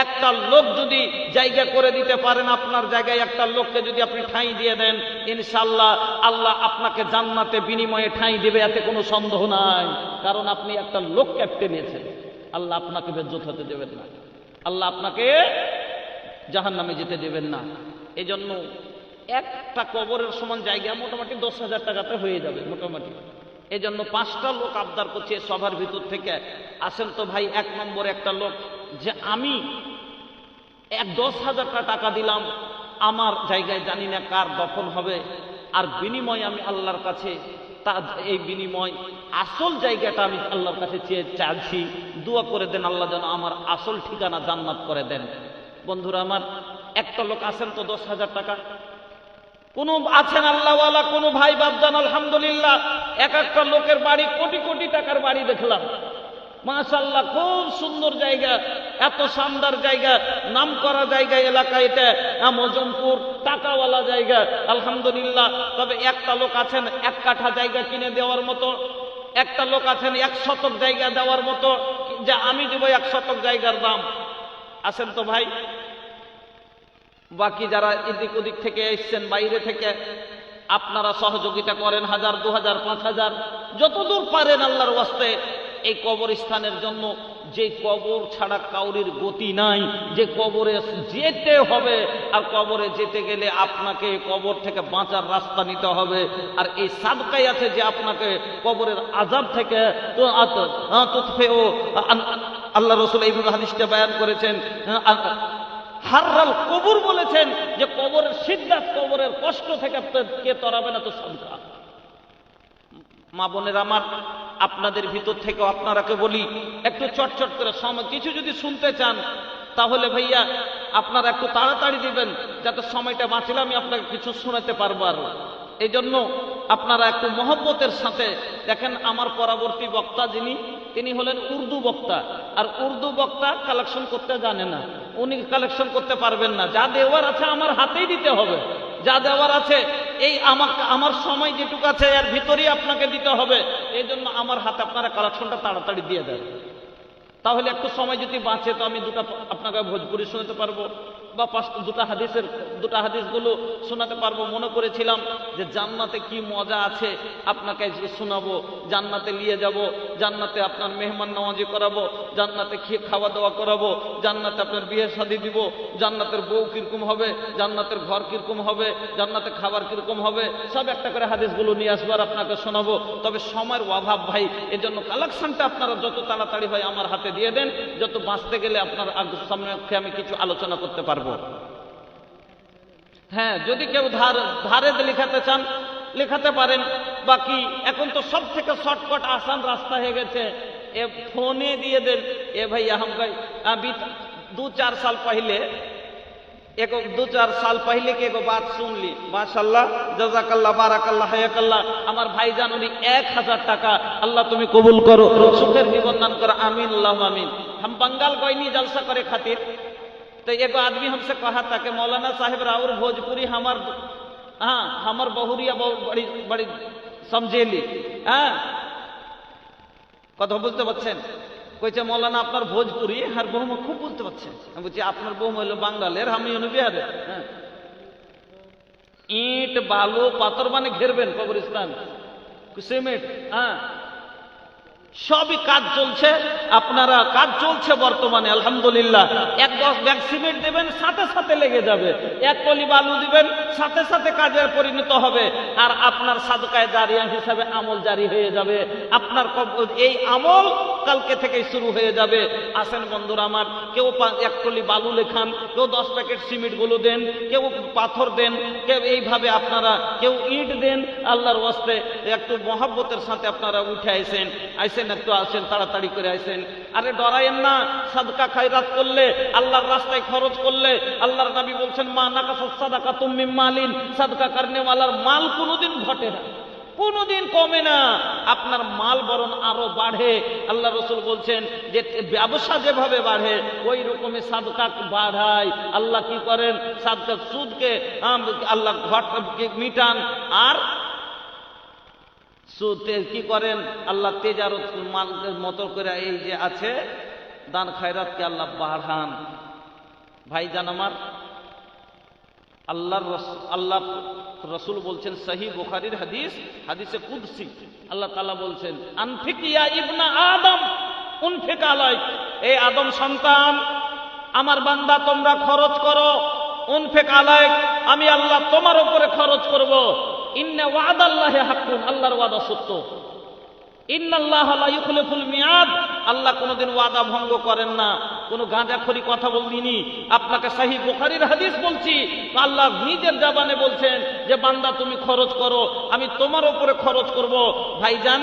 একটা লোক যদি জায়গা করে দিতে পারেন, আপনার জায়গায় একটা লোককে যদি আপনি ঠাঁই দিয়ে দেন, ইনশাআল্লাহ আল্লাহ আপনাকে জান্নাতে বিনিময়ে ঠাঁই দেবে, এতে কোনো সন্দেহ নাই। কারণ আপনি একটা লোক ক্যাপ্টেন নিয়েছেন। আল্লাহ আপনাকে বেজ্জত হতে দেবেন না, আল্লাহ আপনাকে জাহান্নামে যেতে দেবেন না। এজন্য একটা কবরের সমান জায়গা মোটামুটি 10,000 টাকাতে হয়ে যাবে মোটামুটি। এজন্য 5টা লোক আবদার করছে সবার ভিতর থেকে, আসেন তো ভাই 1 নম্বরে একটা লোক, যে আমি 10,000 টাকা দিলাম, আমার জায়গায় জানি না কার দফন হবে, আর বিনিময়ে আমি আল্লাহর কাছে এই বিনিময় আসল জায়গাটা আমি আল্লাহর কাছে চাইছি, দোয়া করে দেন আল্লাহ যেন আমার আসল ঠিকানা জান্নাত করে দেন। বন্ধুরা আমার, একটা লোক আছেন তো 10,000 টাকা? কোন আছেন আল্লাহওয়ালা কোন ভাই বাপজান? আলহামদুলিল্লাহ, একটা লোকের বাড়ি কোটি কোটি টাকার বাড়ি দেখলাম, মাশাআল্লাহ, খুব সুন্দর জায়গা, এত শানদার জায়গা, নাম করা জায়গা এলাকা, এটা মজমপুর, টাকাওয়ালা জায়গা, আলহামদুলিল্লাহ। তবে একটা লোক আছেন 1 কাঠা জায়গা কিনে দেওয়ার মতো, একটা লোক আছেন 1 শতক জায়গা দেওয়ার মতো, যে আমি দেব 1 শতক জায়গার দাম, আছেন তো ভাই? বাকি যারা এদিক ওদিক থেকে এসছেন বাইরে থেকে, আপনারা সহযোগিতা করেন 1000, 2000, 5000 যতদূর পারেন আল্লাহর ওয়াস্তে এই কবরস্থানের জন্য। যে কবর ছাড়া কাউরির গতি নাই, যে কবরে যেতে হবে, আর কবরে যেতে গেলে আপনাকে কবর থেকে বাঁচার রাস্তা নিতে হবে। আর এই সাদকাই আছে যে আপনাকে কবরের আযাব থেকে আল্লাহ রাসূল এই হাদিসটা বয়ান করেছেন, হাররাল কবর বলেছেন যে কবরের সিদ্ধাত, কবরের কষ্ট থেকে কে তরাবে না তো সাদকা। মা বোনের আমার, আপনাদের ভিতর থেকেও আপনারাকে বলি, একটু চটচট করে সময় কিছু যদি শুনতে চান তাহলে ভাইয়া আপনারা একটু তাড়াতাড়ি দিবেন, যাতে সময়টা বাঁচলে আমি আপনাকে কিছু শোনাতে পারবো। আর এই জন্য আপনারা একটু মহব্বতের সাথে দেখেন। আমার পরবর্তী বক্তা তিনি হলেন উর্দু বক্তা, আর উর্দু বক্তা কালেকশন করতে জানে না, উনি কালেকশন করতে পারবেন না। যা দেওয়ার আছে আমার হাতেই দিতে হবে, যা দেওয়ার আছে এই আমার সময় যেটুকু আছে এর ভিতরেই আপনাকে দিতে হবে। এই জন্য আমার হাতে আপনারা কালেকশনটা তাড়াতাড়ি দিয়ে দেন, তাহলে একটু সময় যদি বাঁচে তো আমি দুটা আপনাকে ভোজপুরি শোনাতে পারবো, বা দুটা হাদিসগুলো শোনাতে পারবো। মনে করেছিলাম যে জান্নাতে কি মজা আছে আপনাকে শোনাবো, জান্নাতে নিয়ে যাব, জান্নাতে আপনার মেহমান নওয়াজি করাবো, জান্নাতে খাওয়া দাওয়া করাবো, জান্নাতে আপনার বিয়ে শাদী দিব, জান্নাতের বউ কিরকম হবে, জান্নাতের ঘর কিরকম হবে, জান্নাতে খাবার কিরকম হবে, সব একটা করে হাদিসগুলো নিয়ে আসবার আপনাকে শোনাবো। তবে সময়ের অভাব ভাই, এজন্য কালেকশনটা আপনারা যত তাড়াতাড়ি হয় আমার হাতে দিয়ে দেন, যত বাঁচতে গেলে আপনার সামনে আমি কিছু আলোচনা করতে পারবো। হ্যাঁ, যদি কেউ ধারে লিখাতে চান লেখাতে পারেন। বাকি এখন তো সব থেকে শর্টকাট আসান রাস্তা হয়ে গেছে, এ ফোনে দিয়ে দেন। এ भैया हम अभी 2-4 साल पहले की एगो बात सुन ली, माशाल्लाह, जजाकल्लाह, बाराकल्लाह, हयाकल्लाह। আমার ভাইজান উনি 1000 টাকা, আল্লাহ তুমি কবুল করো, সুখের জীবন দান করো, आमीन अल्लाह आमीन। हम बंगाल गईनी जलसा करे खातिर, तो एगो आदमी हमसे कहा था कि मौलाना साहिब राउर भोजपुरी हमर बहुरिया बड़ी बड़ी समझेली। হ্যাঁ, কথা বুঝতে পারছেন? কইছে মৌলানা আপনার ভোজপুরি আর বহুমা খুব বলতে পারছেন। আমি বলছি আপনার বহুমা হলো বাঙ্গালের, আমি হলো বিহারের। হ্যাঁ, ইট বালু পাথর মানে ঘেরবেন কবরস্থান, সিমেন্ট, হ্যাঁ, সবই কাজ চলছে। আপনারা কাজ চলছে বর্তমানে আলহামদুলিল্লাহ। 1-10 ব্যাগ সিমেন্ট দেবেন, সাথে সাথে লেগে যাবে। 1 টলি বালু দিবেন, সাথে সাথে কাজে পরিণত হবে। আর আপনার সাদকায়ে জারিয়া হিসাবে আমল জারি হয়ে যাবে। আপনার এই আমল কালকে থেকে শুরু হয়ে যাবে। আসেন বন্ধুরা আমার, কেউ 1 টলি বালু লেখান, কেউ 10 প্যাকেট সিমেন্ট গুলো দেন, কেউ পাথর দেন, কেউ এইভাবে আপনারা কেউ ইট দেন। আল্লাহর ওয়াস্তে একটু মহব্বতের সাথে আপনারা উঠে আইসেন, একটু আসেন, তাড়াতাড়ি করে আসেন। আরে ডরায়েন না, সাদকা খায়রাত করলে, আল্লাহর রাস্তায় খরচ করলে, আল্লাহর নবী বলছেন মা নাকাসাত সাদাকাতুম মিন মালিন, সাদকা করনে ওয়ালার মাল কোনোদিন ঘটে না, কোনোদিন কমে না, আপনার মাল বরং আরো বাড়ে। আল্লাহ রাসূল বলছেন যে ব্যবসা যেভাবে বাড়ে ওই রকমই সাদকা বাড়ায়। আল্লাহ কি করেন, সাদকা সুদকে আল্লাহ ঘটকে মিটান, আর কি করেন আল্লাহ তেজারত মালের মতো করে এই যে আছে দান খায়রাতকে আল্লাহ বাড়ান। ভাইজান আমার, আল্লাহ রাসূল বলছেন, সহিহ বুখারীর হাদিসে কুদসি, আল্লাহ তাআলা বলছেন আনফিক ইয়া ইবনা আদম উনফিক আলাইক, এই আদম সন্তান আমার বান্দা তোমরা খরচ করো, উনফিক আলাইক, আমি আল্লাহ তোমার উপরে খরচ করব। ইন্না ওয়াদাল্লাহি হাক্কুন, আল্লাহর ওয়াদা সত্য। ইন্নাল্লাহা লা ইউখলিফুল মিয়াদ, আল্লাহ কোনোদিন ওয়াদা ভঙ্গ করেন না। কোনো গাঁজাখড়ি কথা বলিনি, আপনাকে সহিহ বুখারীর হাদিস বলছি। আল্লাহ নিজের জবানে বলছেন যে বান্দা তুমি খরচ করো, আমি তোমার উপরে খরচ করব। ভাইজান,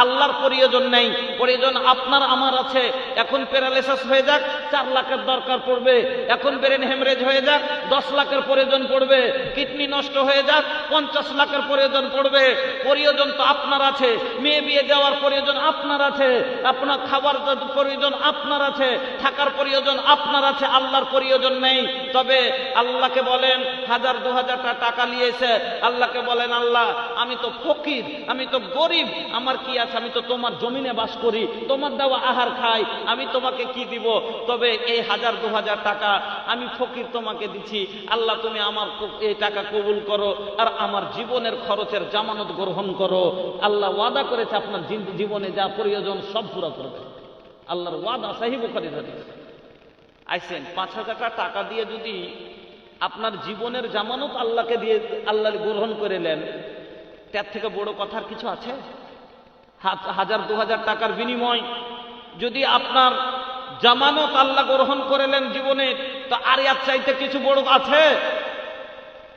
আল্লাহর প্রয়োজন নেই, প্রয়োজন আপনার আমার আছে। এখন প্যারালাইসিস হয়ে যাক, 4 লাখের দরকার পড়বে, এখন ব্রেন হেমরেজ হয়ে যাক 10 লাখের প্রয়োজন পড়বে, কিডনি নষ্ট হয়ে যাক 50 লাখের প্রয়োজন পড়বে। প্রয়োজন তো আপনার আছে, মেয়ে বিয়ে দেওয়ার প্রয়োজন আপনার আছে, আপনার খাবার প্রয়োজন আপনার আছে, থাকার প্রয়োজন আপনার আছে, আল্লাহর প্রয়োজন নেই। তবে আল্লাহকে বলেন 1000-2000 টাকা নিয়েছে, আল্লাহকে বলেন আল্লাহ আমি তো ফকির, আমি তো গরিব, আমার কি আছে, আমি তো তোমার জমিনে বাস করি, তোমার দেওয়া আহার খাই, আমি তোমাকে কি দিব? তবে এই 1000-2000 টাকা আমি ফকির তোমাকে দিচ্ছি, আল্লাহ তুমি আমার এই টাকা কবুল করো আর আমার জীবনের খরচের জামানত গ্রহণ করো। আল্লাহ ওয়াদা করেছে আপনার জীবনে যা প্রয়োজন সব পুরো করবে, আল্লাহর ওয়াদা। সহিহ বুখারীর হাদিস। আইছেন 5000 টাকা দিয়ে যদি আপনার জীবনের জামানত আল্লাহকে দিয়ে আল্লাহ গ্রহণ করে নেন, তার থেকে বড় কথার কিছু আছে? 1000-2000 টাকার বিনিময় যদি আপনার জামানত আল্লাহ গ্রহণ করে নেন জীবনে, তো আর এর চাইতে কিছু বড় আছে?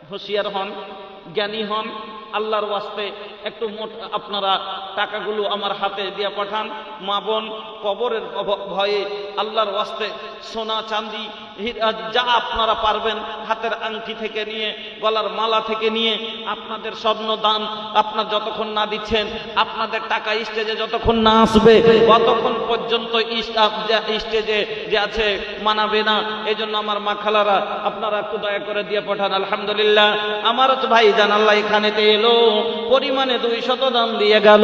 হুঁশিয়ার হন, জ্ঞানী হন, আল্লাহর ওয়াস্তে একটু আপনারা টাকাগুলো আমার হাতে দিয়ে পাঠান। মা বোন কবরের ভয়ে আল্লাহর ওয়াস্তে সোনা চাঁদি যা আপনারা পারবেন, হাতের আংটি থেকে নিয়ে গলার মালা থেকে নিয়ে আপনাদের স্বর্ণ দান আপনার যতক্ষণ না দিচ্ছেন, আপনাদের টাকা স্টেজে যতক্ষণ না আসবে ততক্ষণ পর্যন্ত স্টেজে যে আছে মানাবে না। এই জন্য আমার মা খালারা আপনারা একটু দয়া করে দিয়ে পাঠান। আলহামদুলিল্লাহ আমার ভাই জান আল্লাহ এখানেতে এলো, পরিমাণে 200 দান দিয়ে গেল।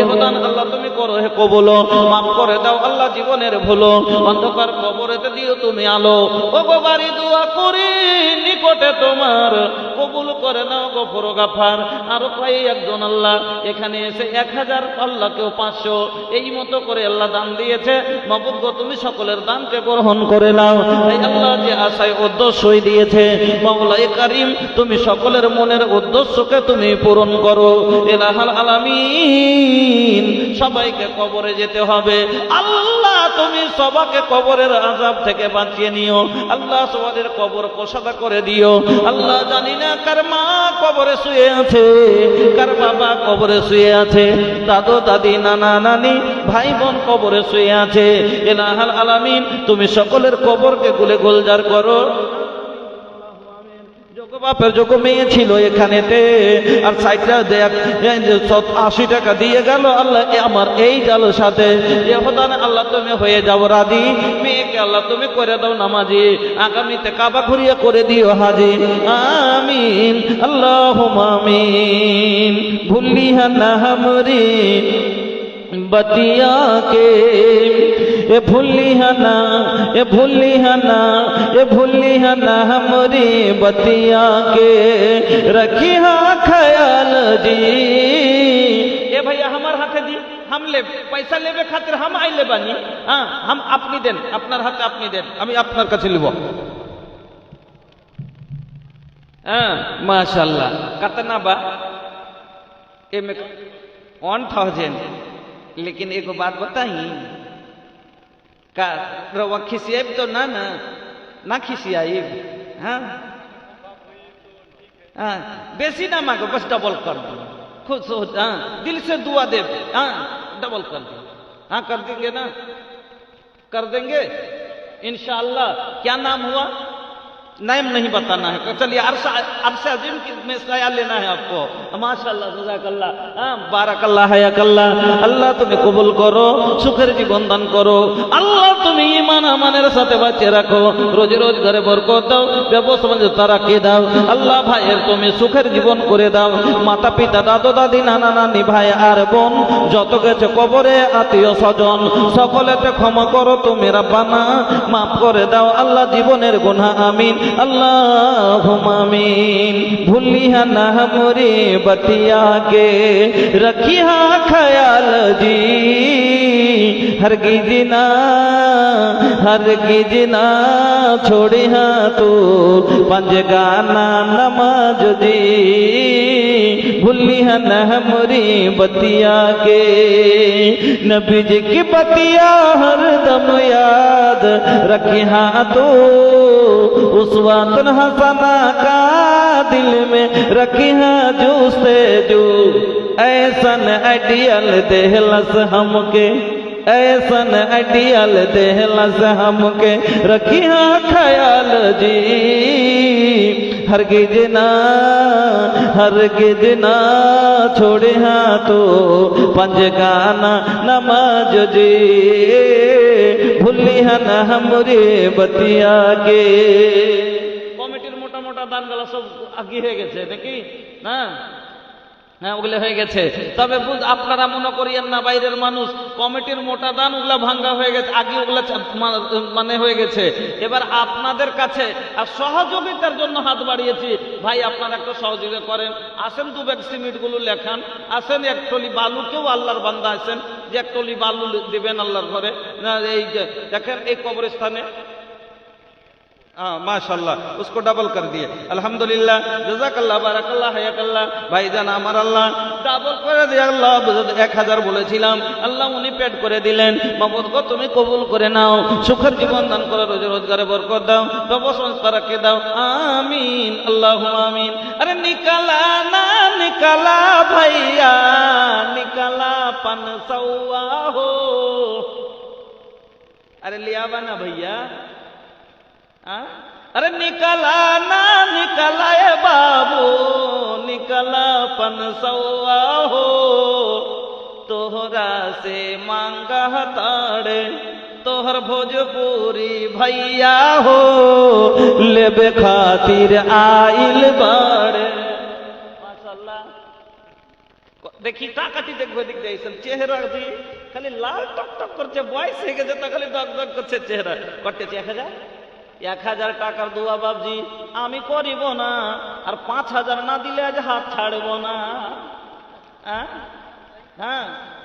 ইহদান আল্লাহ তুমি করো হে কবুল, মাফ করে দাও আল্লাহ জীবনের ভুলো, অন্ধকার কবরেতে দিও তুমি আলো। ও গো বাড়ি দোয়া করি নিকটে তোমার, কবুল করে নাও গফর গাফার। আরো প্রায় একজন আল্লাহ এখানে এসে 1000, আল্লাহ কেউ 500, এই মতো করে আল্লাহ দান দিয়েছে। মাবুদ গো তুমি সকলের দানকে গ্রহণ করে নাও। এই আল্লাহ যে আশায় উদ্দেশ্যই দিয়েছে, মাওলাই কারীম তুমি সকলের মনের উদ্দেশ্যকে তুমি পূরণ করো। ইলাহুল আলামিন সবাইকে কবরে যেতে হবে, আল্লাহ তুমি সবাইকে কবরের আযাব থেকে বাঁচিয়ে নিও। আল্লাহ সবাদের কবর কোষাদা করে দিও। আল্লাহ জানি না কার মা কবরে শুয়ে আছে, কার বাবা কবরে শুয়ে আছে, দাদু দাদি নানা নানি ভাই বোন কবরে শুয়ে আছে। ইলাহুল আলামিন তুমি সকলের কবরকে গুলে গুলজার করো। বাপের যোগ্য মেয়ে ছিল এখানেতে, আর 80 টাকা দিয়ে গেল আল্লাহ আমার এই জালসাতে। আল্লাহ তুমি হয়ে যাও রাজি, মেয়েকে আল্লাহ তুমি করে দাও নামাজি, আগামীতে কাবা ঘুরিয়া করে দিও হাজি। আমিন আল্লাহুম্মা আমিন। ভুলিয়া না হামরি बतिया के ए भूलिया ना, ए भूलिया ना, ए भूलिया ना हमरी बतिया के रखिया ख्याल जी। ए भैया हमार हाथे दी, हम ले पैसा लेबे खातिर हम आइले बानी। हाँ हम अपनी देन, अपनार हाथे अपनी देन, আমি আপনার কাছে লিব। हाँ माशाल्लाह कितना बा ए में 1000। लेकिन एक बात बताई का रवा खिसियाब तो ना खिसियाब। हाँ हाँ बेसी ना मांगो, बस डबल कर दो, खुश हो। हाँ दिल से दुआ दे, हाँ डबल कर दो। हाँ कर देंगे ना, कर देंगे इंशाअल्लाह। क्या नाम हुआ? नाम नहीं बताना है। चलिए अरशे अजीम में साया लेना है आपको। माशाअल्लाह जज़ाकल्लाह, बाराकल्लाह हयाकल्लाह। अल्लाह तुम्हें कबूल करो, सुखेर जीवन दान करो। अल्लाह তুমি ঈমান আমানের সাথে বাঁচিয়ে রাখো, রোজ রোজ ঘরে বরকত দাও, ব্যবসা রাখে দাও। আল্লাহ ভাইয়ের তুমি সুখের জীবন করে দাও। মাতা পিতা দাদু দাদি নানা নানি ভাই আর বোন যত গেছে কবরে আত্মীয় স্বজন সকলেতে ক্ষমা করো তুমি রব্বানা, মাফ করে দাও আল্লাহ জীবনের গুনাহ। আমিন अल्लाहुम्मा आमीन। भूलिया ना हमरी बतिया के रखिया ख्याल जी, हरगिज ना छोड़िया तू पंजगाना नमाज जी। भूलिया ना हमरी बतिया के नबी जी की बतिया हरदम याद रखिया तू, उसवातुन हसना का दिल में रखिया जो से जो। ऐसन आइडियल देहलस हमके, ऐसन अडियल देहला से हमके रखिया ख्याल जी हरगिज ना छोड़े हाँ तो पंजगाना नमाज जी भूली है ना हमरे बतिया के কমিটির মোটা মোটা দানগুলো সব আগে হয়ে গেছে নাকি না হ্যাঁ ওগুলো হয়ে গেছে তবে আপনারা মনে করিয়েন না বাইরের মানুষ কমিটির মোটা দান ওগুলা ভাঙ্গা হয়ে গেছে আগে ওগুলা মানে হয়ে গেছে এবার আপনাদের কাছে আর সহযোগিতার জন্য হাত বাড়িয়েছি ভাই আপনারা একটু সহযোগিতা করেন আসেন 2 ব্যাগ সিমেন্টগুলো লেখান আসেন এক টলি বালু কেউ আল্লাহর বান্দা আছেন যে এক টলি বালু দিবেন আল্লাহর ঘরে এই যে দেখেন এই কবরস্থানে माशाल्लाह उसको डबल कर दिए अल्हम्दुलिल्लाह जज़ाकल्लाह बाराकाल्लाह हयाकाल्लाह भाईजान আমার আল্লাহ ডাবল করে দিয়ে আল্লাহ 1000 বলেছিলাম আল্লাহ উনি পেড করে দিলেন মাবুদ গো তুমি কবুল করে নাও সুখের জীবন দান করো রোজি রোজগারে বরকত দাও ব্যবসা রাখে দাও আমিন আল্লাহুম্মা আমিন আরে নিকালা না নিকালা ভাইয়া নিকালা পানসৌয়া हो अरे लिया बना भैया अरे निकला ना निकला ए बाबू निकला पनसौआ हो तोहरा से मांगा ताड़े तोहर भोजपुरी भैया हो लेबे खातिर आइल बाड़े माशाल्लाह देखी টাকাটি দেখবো দিক যাইছেন চেহারা দিয়ে খালি লাল টকটক করছে বয়স হয়ে গেছে তা খালি দগ দগ করছে চেহারা করতেছে 1000 টাকার দোয়া বাবজি আমি করিব না আর 5000 না দিলে আজ হাত ছাড়ব না হ্যাঁ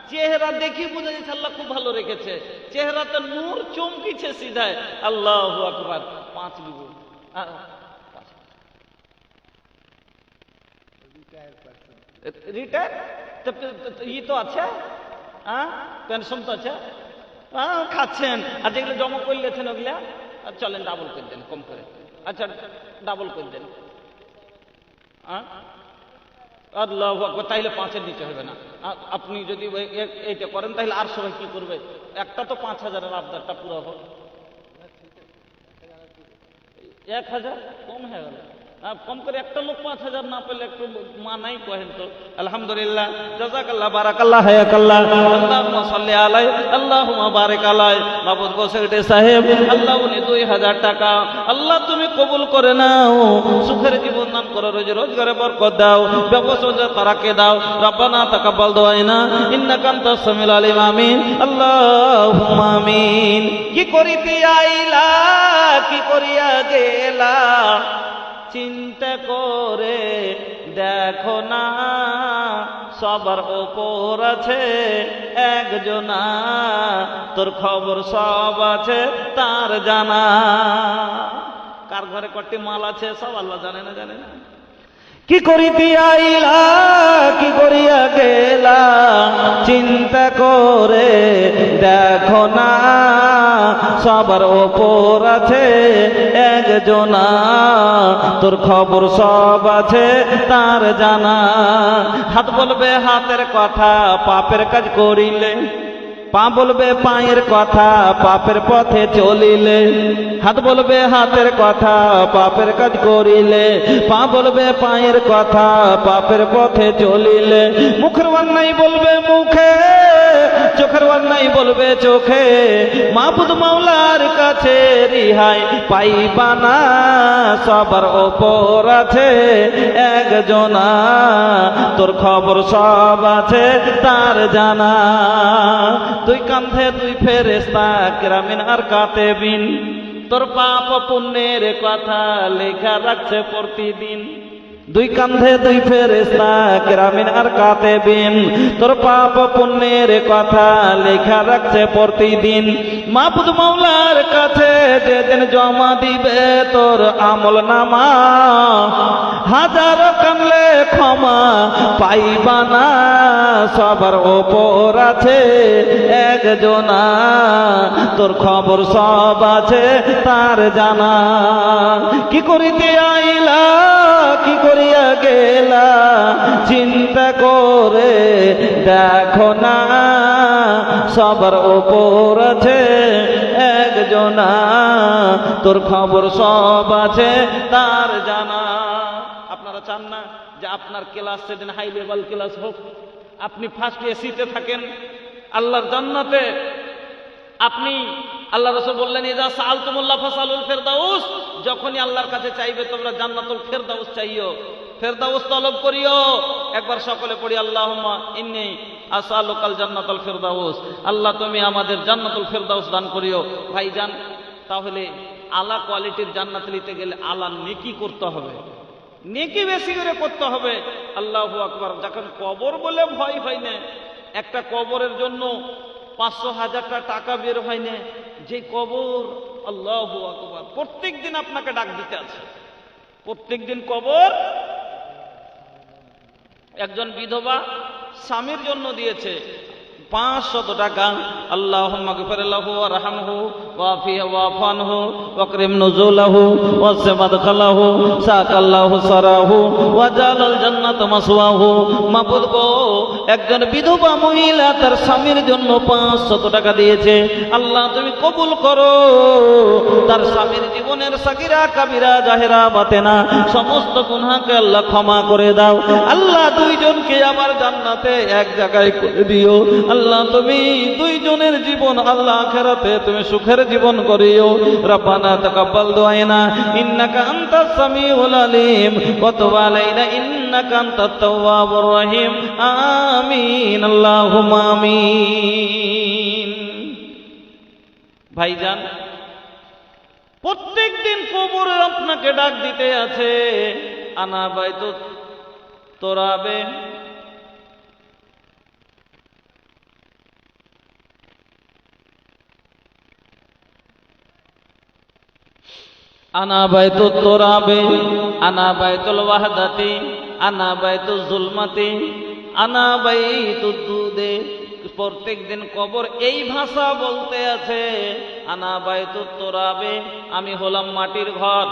চেহারা দেখি বুঝা যাচ্ছে আল্লাহ খুব ভালো রেখেছে চেহারাতে নূর চমকিছে সিধায় আল্লাহু আকবার 5 বিঘু रिटायर ये तो अच्छा पेंशन तो अच्छा खाচ্ছেন আর যেগুলো জমা করে লেছেন ওগুলা চলেন ডাবল করে দেন কম করে আচ্ছা ডাবল করে দেন আল্লাহু আকবার তাইলে 5 এর নিচে হবে না আপনি যদি এইটা করেন তাহলে আর সবাই কি করবে একটা তো 5000 এর আবদারটা পুরো হবে 1000 কম হয়ে গেল कम करे एक लोग 5000 ना पेले एक मानाई कहें तो अल्हम्दुलिल्लाह जज़ाकल्लाह बाराकाल्लाह हयाकाल्लाह अल्लाहुम्मा सल्ली अलैहि अल्लाहुम्मा बारिक अलैहि माबुद गो सेक्रेटारी साहेब अल्लाह उन्हें 2000 টাকা আল্লাহ তুমি কবুল করে নাও সুখের জীবন দান করো রোজি রোজগারে বরকত দাও ব্যবসা তারাকে দাও রব্বানা তাকাব্বাল দুআইনা ইন্নাকা আনতাস সামিউল আলিম আমিন আল্লাহুম্মা আমিন কি করিতে আইলা কি করিয়া গেলা চিন্তা করে দেখো না সবার ওপর আছে একজনা তোর খবর সব আছে তার জানা কার ঘরে কটি মাল আছে সব আল্লাহ জানে না কি করিতে আইলা কি করিয়া গেলা চিন্তা করে দেখো না সবার ওপর আছে একজনা তোর খবর সব আছে তার জানা হাত বলবে হাতের কথা পাপের কাজ করিলে পা বলবে পায়ের কথা পাপের পথে চলিলে হাত বলবে হাতের কথা পাপের কাজ করিলে পা বলবে পায়ের কথা পাপের পথে চলিলে মুখের অন্যায় বলবে মুখে চোখের অন্যায় বলবে চোখে মাবুদ মাওলার কাছে রিহাই পাইবা না সবার ওপর আছে একজনা তোর খবর সব আছে তার জানা তুই কাঁধে তুই ফেরেশতা কিরামিন আর কাতেবিন তোর পাপ পুণ্যের কথা লেখা রাখছে প্রতিদিন দুই কাঁধে দুই ফেরেশতা কিরামিন আর কাতেবিন তোর পাপ পুণ্যের কথা লেখা রাখছে প্রতিদিন মাবুদ মাওলার কাছে যেদিন জমা দিবে তোর আমল নামা হাজারো কানলে ক্ষমা পাইবা না সবার ওপর আছে একজনা তোর খবর সব আছে তার জানা কি করিতে আইলা কি করিয়া গেলা চিন্তা করে দেখো না সবার ওপর আছে একজনা, তোর খবর সব আছে তার জানা। আপনারা চান না যে আপনার ক্লাস সেদিন হাই লেভেল ক্লাস হোক, আপনি ফার্স্ট এসিতে থাকেন আল্লাহর জান্নাতে? আপনি আল্লাহ রাসূল বললেন, ইজা সাআলতুমুল্লাহ ফাসালুল ফিরদাউস, যখনই আল্লাহর কাছে চাইবে তোমরা জান্নাতুল ফিরদাউস চাইও, ফিরদাউস তলব করিও। একবার সকলে পড়ি, আল্লাহুম্মা ইন্নী আসআলুকাল জান্নাতুল ফিরদাউস। আল্লাহ তুমি আমাদের জান্নাতুল ফিরদাউস দান করিও। ভাইজান, তাহলে আলা কোয়ালিটির জান্নাত নিতে গেলে আলা নেকি করতে হবে, নেকি বেশি করে করতে হবে। আল্লাহু আকবার। যখন কবর বলে ভয় হয় না, একটা কবরের জন্য 500,000টা টাকা বের হয় না, যে কবর, আল্লাহু আকবার, প্রত্যেক দিন আপনাকে ডাক দিতে আছে, প্রত্যেক দিন কবর। একজন বিধবা স্বামীর জন্য দিয়েছে 500 টাকা। আল্লাহুম্মা গফির লাহু ওয়ারহামহু ওয়াফিহি ওয়াফু আনহু ওয়াকরিম নুজুলাহু ওয়াসি মাদখালাহু সাকাল্লাহু সারাহু ওয়াজালাল জান্নাতা মাসওয়াহু। মাবুদ গো, একজন বিধবা মহিলা তার স্বামীর জন্য 500 টাকা দিয়েছে। আল্লাহ তুমি কবুল করো, তার স্বামীর জীবনের সাগিরা কাবিরা জাহেরা বাতেনা সমস্ত গুনাহকে আল্লাহ ক্ষমা করে দাও। আল্লাহ দুইজনকে আবার জান্নাতে এক জায়গায় করে দিও। আল্লাহ তুমি দুইজনের জীবন আল্লাহ আখিরাতে তুমি সুখের জীবন করিও। রব্বানা তাকাব্বাল দুআনা ইন্নাকা আনতাস সামিউল আলিম ওয়া তুব আলাইনা ইন্নাকা আনতাত তাওয়াবুর রহিম। আমিন, আল্লাহুম্মা আমিন। ভাইজান, প্রত্যেক দিন কবরে আপনাকে ডাক দিতে আছে, আনা বাইতুত তোরাবে, আনা বাইতুত তোরাবে, আনা বাইতুল ওয়াহদাতি, আনা বাইতুল জুলমাতি, আনা বাইতুদ দুদে। প্রত্যেক দিন কবর এই ভাষা বলতে আছে, আনা বাইতুত তোরাবে, আমি হলাম মাটির ঘর,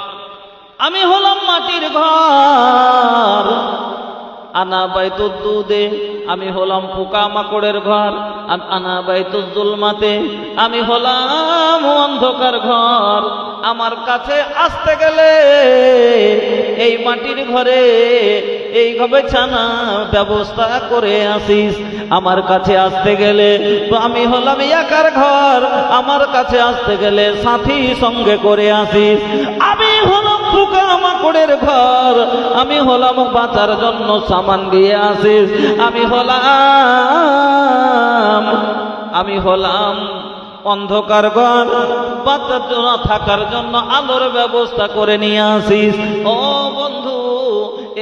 আমি হলাম মাটির ঘর। আনা বাইতুদ দুদে, আমি হলাম পোকা মাকড়ের ঘর। আনা বাইতুল জুলমাতে, আমি হলাম অন্ধকার ঘর। আমার কাছে আসতে গেলে এই মাটির ঘরে এইভাবে ছানা ব্যবস্থা করে আসিস। আমার কাছে আসতে গেলে তো আমি হলাম একার ঘর, আমার কাছে আসতে গেলে সাথী সঙ্গে করে আসিস। আমি হলাম পোকা মাকড়ের ঘর, আমি হলাম বাঁচার জন্য সামান দিয়ে আসিস। আমি হলাম অন্ধকার ঘর, বাচ্চার জন্য থাকার জন্য আলোর ব্যবস্থা করে নিয়ে আসিস। ও বন্ধু,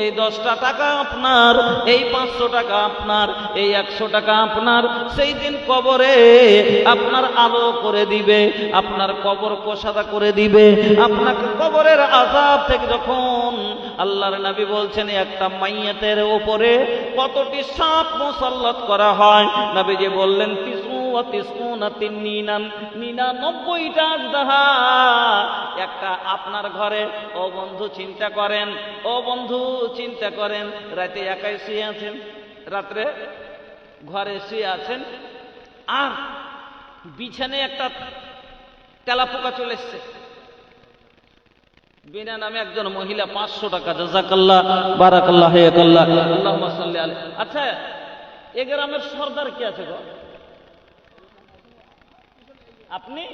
এই 10টা টাকা আপনার, এই 500 টাকা আপনার, এই 100 টাকা আপনার। সেই দিন কবরে আপনার আলো করে দিবে, আপনার কবর কোষাদা করে দিবে। আপনাকে কবরের আযাব থেকে যখন আল্লাহর নবী বলছেন একটা মাইয়াতের উপরে কতটি সাপ মুসাল্লাত করা হয়, নবীজি বললেন 99টা আজদাহা একটা আপনার ঘরে। ও বন্ধু চিন্তা করেন, ও বন্ধু চিন্তা করেন, রাতে একাই শুয়ে আছেন, রাত্রে ঘরে শুয়ে আছেন, আর বিছানায় একটা তেলাপোকা চলে এসছে। বিনা নামে একজন মহিলা 500 টাকা, জাযাকাল্লাহ বারাকাল্লাহ হায়াকাল্লাহ আল্লাহুম্মা সাল্লি আলাইহি। আচ্ছা, এ গ্রামের সর্দার কে আছে গো? আপনি?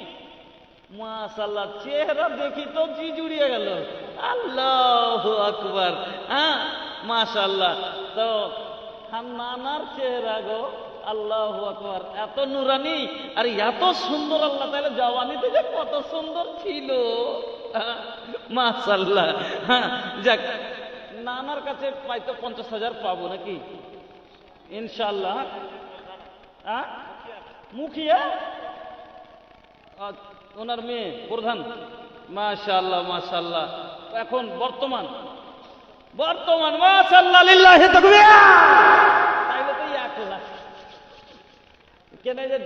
মাশাআল্লাহ, চেহারা দেখি তো জি জুড়িয়ে গেল। আল্লাহু আকবার। হ্যাঁ, মাশাআল্লাহ। তো নানার চেহারা গো, আল্লাহু আকবার, এত নুরানি আর এত সুন্দর। আল্লাহ তাআলা জওয়ানিতে যে কত সুন্দর ছিল, মাশাআল্লাহ। হ্যাঁ, যাক, নানার কাছে হয়তো 50,000 পাবো নাকি ইনশাআল্লাহ। হ্যাঁ, মুখিয়া ওনার মেয়ে প্রধান, মাশাআল্লাহ মাশাআল্লাহ। এখন বর্তমান মাশাআল্লাহ, লিল্লাহি তাকবীর। তাইলে তো 1 লাখ। কেন যে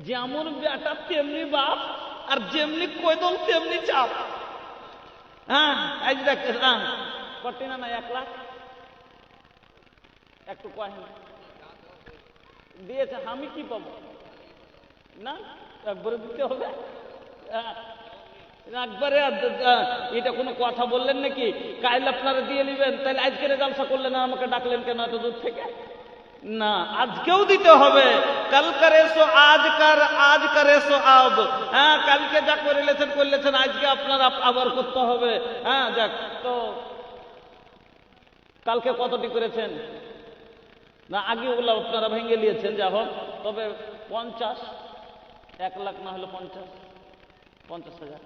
যেমন বেটা তেমনি বাপ, আর যেমনি কয়দল তেমনি চাপ। হ্যাঁ, আজ দেখলাম কটি না 1 লাখ একটু কয় দিয়েছে। আমি কি পাবো? না, একবারে দিতে হবে। একবারে এটা কোনো কথা বললেন নাকি? কাল আপনারা দিয়ে নেবেন, তাহলে আজকের জালসা করলেন, আমাকে ডাকলেন কেন এত দূর থেকে? না, আজকেও দিতে হবে। কাল করে সো আজ কর, আজ করে সো আব। হ্যাঁ, কালকে যা করলেছেন আজকে আপনারা আবার করতে হবে। হ্যাঁ, যাক, তো কালকে কতটি করেছেন? না, আগে ওগুলো আপনারা ভেঙে নিয়েছেন, যা হোক। তবে 50, 1 লাখ না হলে 50,000।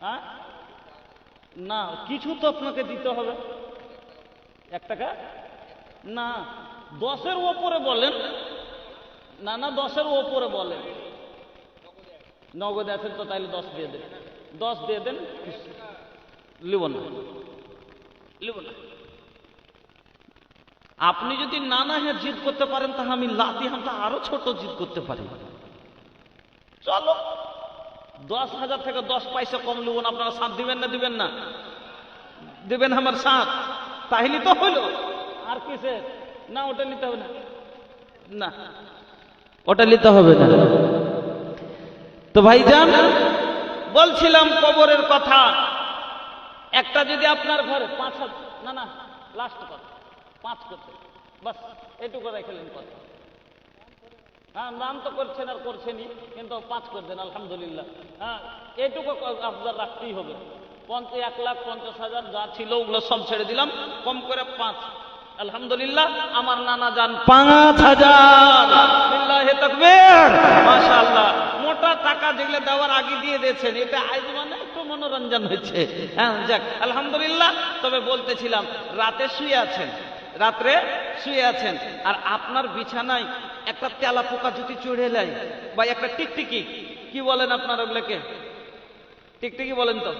হ্যাঁ, না, কিছু তো আপনাকে দিতে হবে। 1 টাকা না, 10-এর ওপরে বলেন। না না, 10-এর ওপরে বলেন। নগদে আছেন তো তাইলে 10 দিয়ে দেন, 10 দিয়ে দেন। লিব না, লিব না। আপনি যদি নানা হ্যাঁ জিদ করতে পারেন, তাহলে আমি লাতি হামটা আরো ছোট জিদ করতে পারি। চলো, 10,000 থেকে 10 পয়সা কম লিব না। আপনারা 7 দিবেন না? দিবেন না? দিবেন আমার 7, তাহলে তো হইলো। আর কিসে? না, ওটা নিতে হবে না। না, ওটা নিতে হবে না। তো ভাইজান, বলছিলাম কবরের কথা। একটা যদি আপনার ঘরে 5,000, না না, লাস্ট কথা 5 করতে, বাস এটুকু রেখেলেন কথা। হ্যাঁ, নাম তো করছেন আর করছেনই, কিন্তু 5 করে দেন, আলহামদুলিল্লাহ। হ্যাঁ, এটুকু আপনার রাখতেই হবে। 1,50,000 যা ছিল ওগুলো সব ছেড়ে দিলাম, কম করে 5। আলহামদুলিল্লাহ, আমার নানা যান 5,000। বিল্লাহি তাকবীর, মাশাআল্লাহ। মোটা টাকা যেগুলো দেওয়ার আগে দিয়ে দিয়েছেন, এটা আজ মানে একটু মনোরঞ্জন হয়েছে। হ্যাঁ, যাক, আলহামদুলিল্লাহ। তবে বলতেছিলাম, রাতে শুয়ে আছেন, আর আপনার বিছানায় একটা তেলা পোকা যদি চড়ে যায়, বা একটা টিকটিকি, কি বলেন আপনারা ওগুলোকে? টিকটিকি বলেন তো?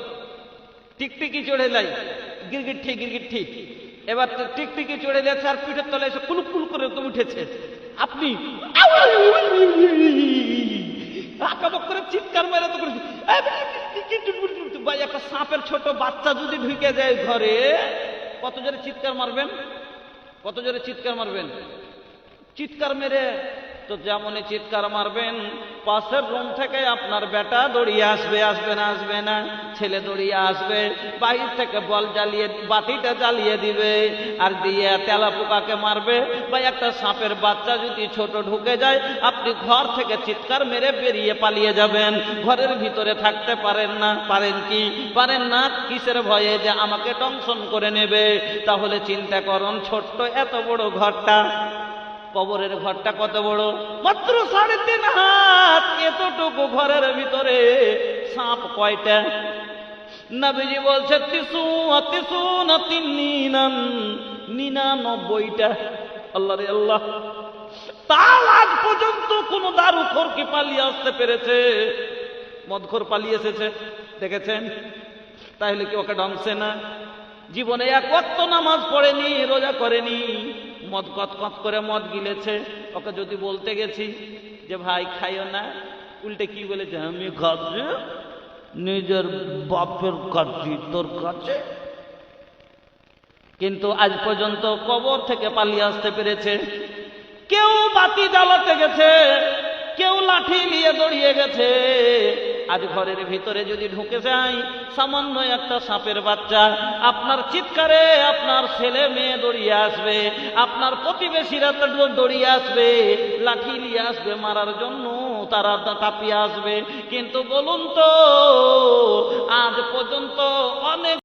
টিকটিকি চড়ে যায়, গিরগিটি। এবার টিকটিকি চড়ে যাচ্ছে আর পিঠের তলায় এসে কুলুক কুলুক করে তুমি উঠেছে, আপনি আঁকাবক করে চিৎকার মেরে তো করেছি। ভাই, একটা সাপের ছোট বাচ্চা যদি ঢুকে যায় ঘরে, কত জোরে চিৎকার মারবেন? কত জোরে চিৎকার মারবেন? চিৎকার মেরে তো যেমনই চিৎকার মারবেন, পাশের রুম থেকে আপনার বেটা দৌড়িয়ে আসবে। আসবে না? ছেলে দৌড়িয়ে আসবে, বাহির থেকে বল জ্বালিয়ে, বাতিটা জ্বালিয়ে দিবে, আর দিয়ে তেলা পোকাকে মারবে। বা একটা সাপের বাচ্চা যদি ছোট ঢুকে যায়, আপনি ঘর থেকে চিৎকার মেরে বেরিয়ে পালিয়ে যাবেন। ঘরের ভিতরে থাকতে পারেন না। পারেন কি? পারেন না। কিসের ভয়ে? যে আমাকে টংশন করে নেবে। তাহলে চিন্তা করুন, ছোট্ট এত বড় ঘরটা, কবরের ঘরটা কত বড়? মাত্র 3.5 হাত। এতটুকু ঘরের ভিতরে সাপ কয়টা? নবীজি বলছে 99টা। আল্লাহ রে আল্লাহ, তার আজ পর্যন্ত কোন দারুখোর কি পালিয়ে আসতে পেরেছে? মদখোর পালিয়ে এসেছে, দেখেছেন? তাহলে কি ওকে ঢংসে না? জীবনে 1 ওয়াক্ত নামাজ পড়েনি, রোজা করেনি, মদ কত করে মদ গিলেছে। ওকে যদি বলতে গেছি যে ভাই খাইও না, উল্টে কি বলেছে? আমি খাচ্ছি, নিজের বাপের কাছে, তোর কাছে। কিন্তু আজ পর্যন্ত কবর থেকে পালিয়ে আসতে পেরেছে? কেউ বাতি জ্বালাতে গেছে, কেউ লাঠি নিয়ে দৌড়িয়ে গেছে। আজ ঘরের ভিতরে যদি ঢুকে যায় সামান্য একটা সাপের বাচ্চা, আপনার চিৎকারে আপনার ছেলে মেয়ে দৌড়িয়ে আসবে, আপনার প্রতিবেশীরা দৌড়িয়ে আসবে, লাঠি নিয়ে আসবে মারার জন্য, তারা তাপিয়ে আসবে। কিন্তু বলুন তো, আজ পর্যন্ত অনেক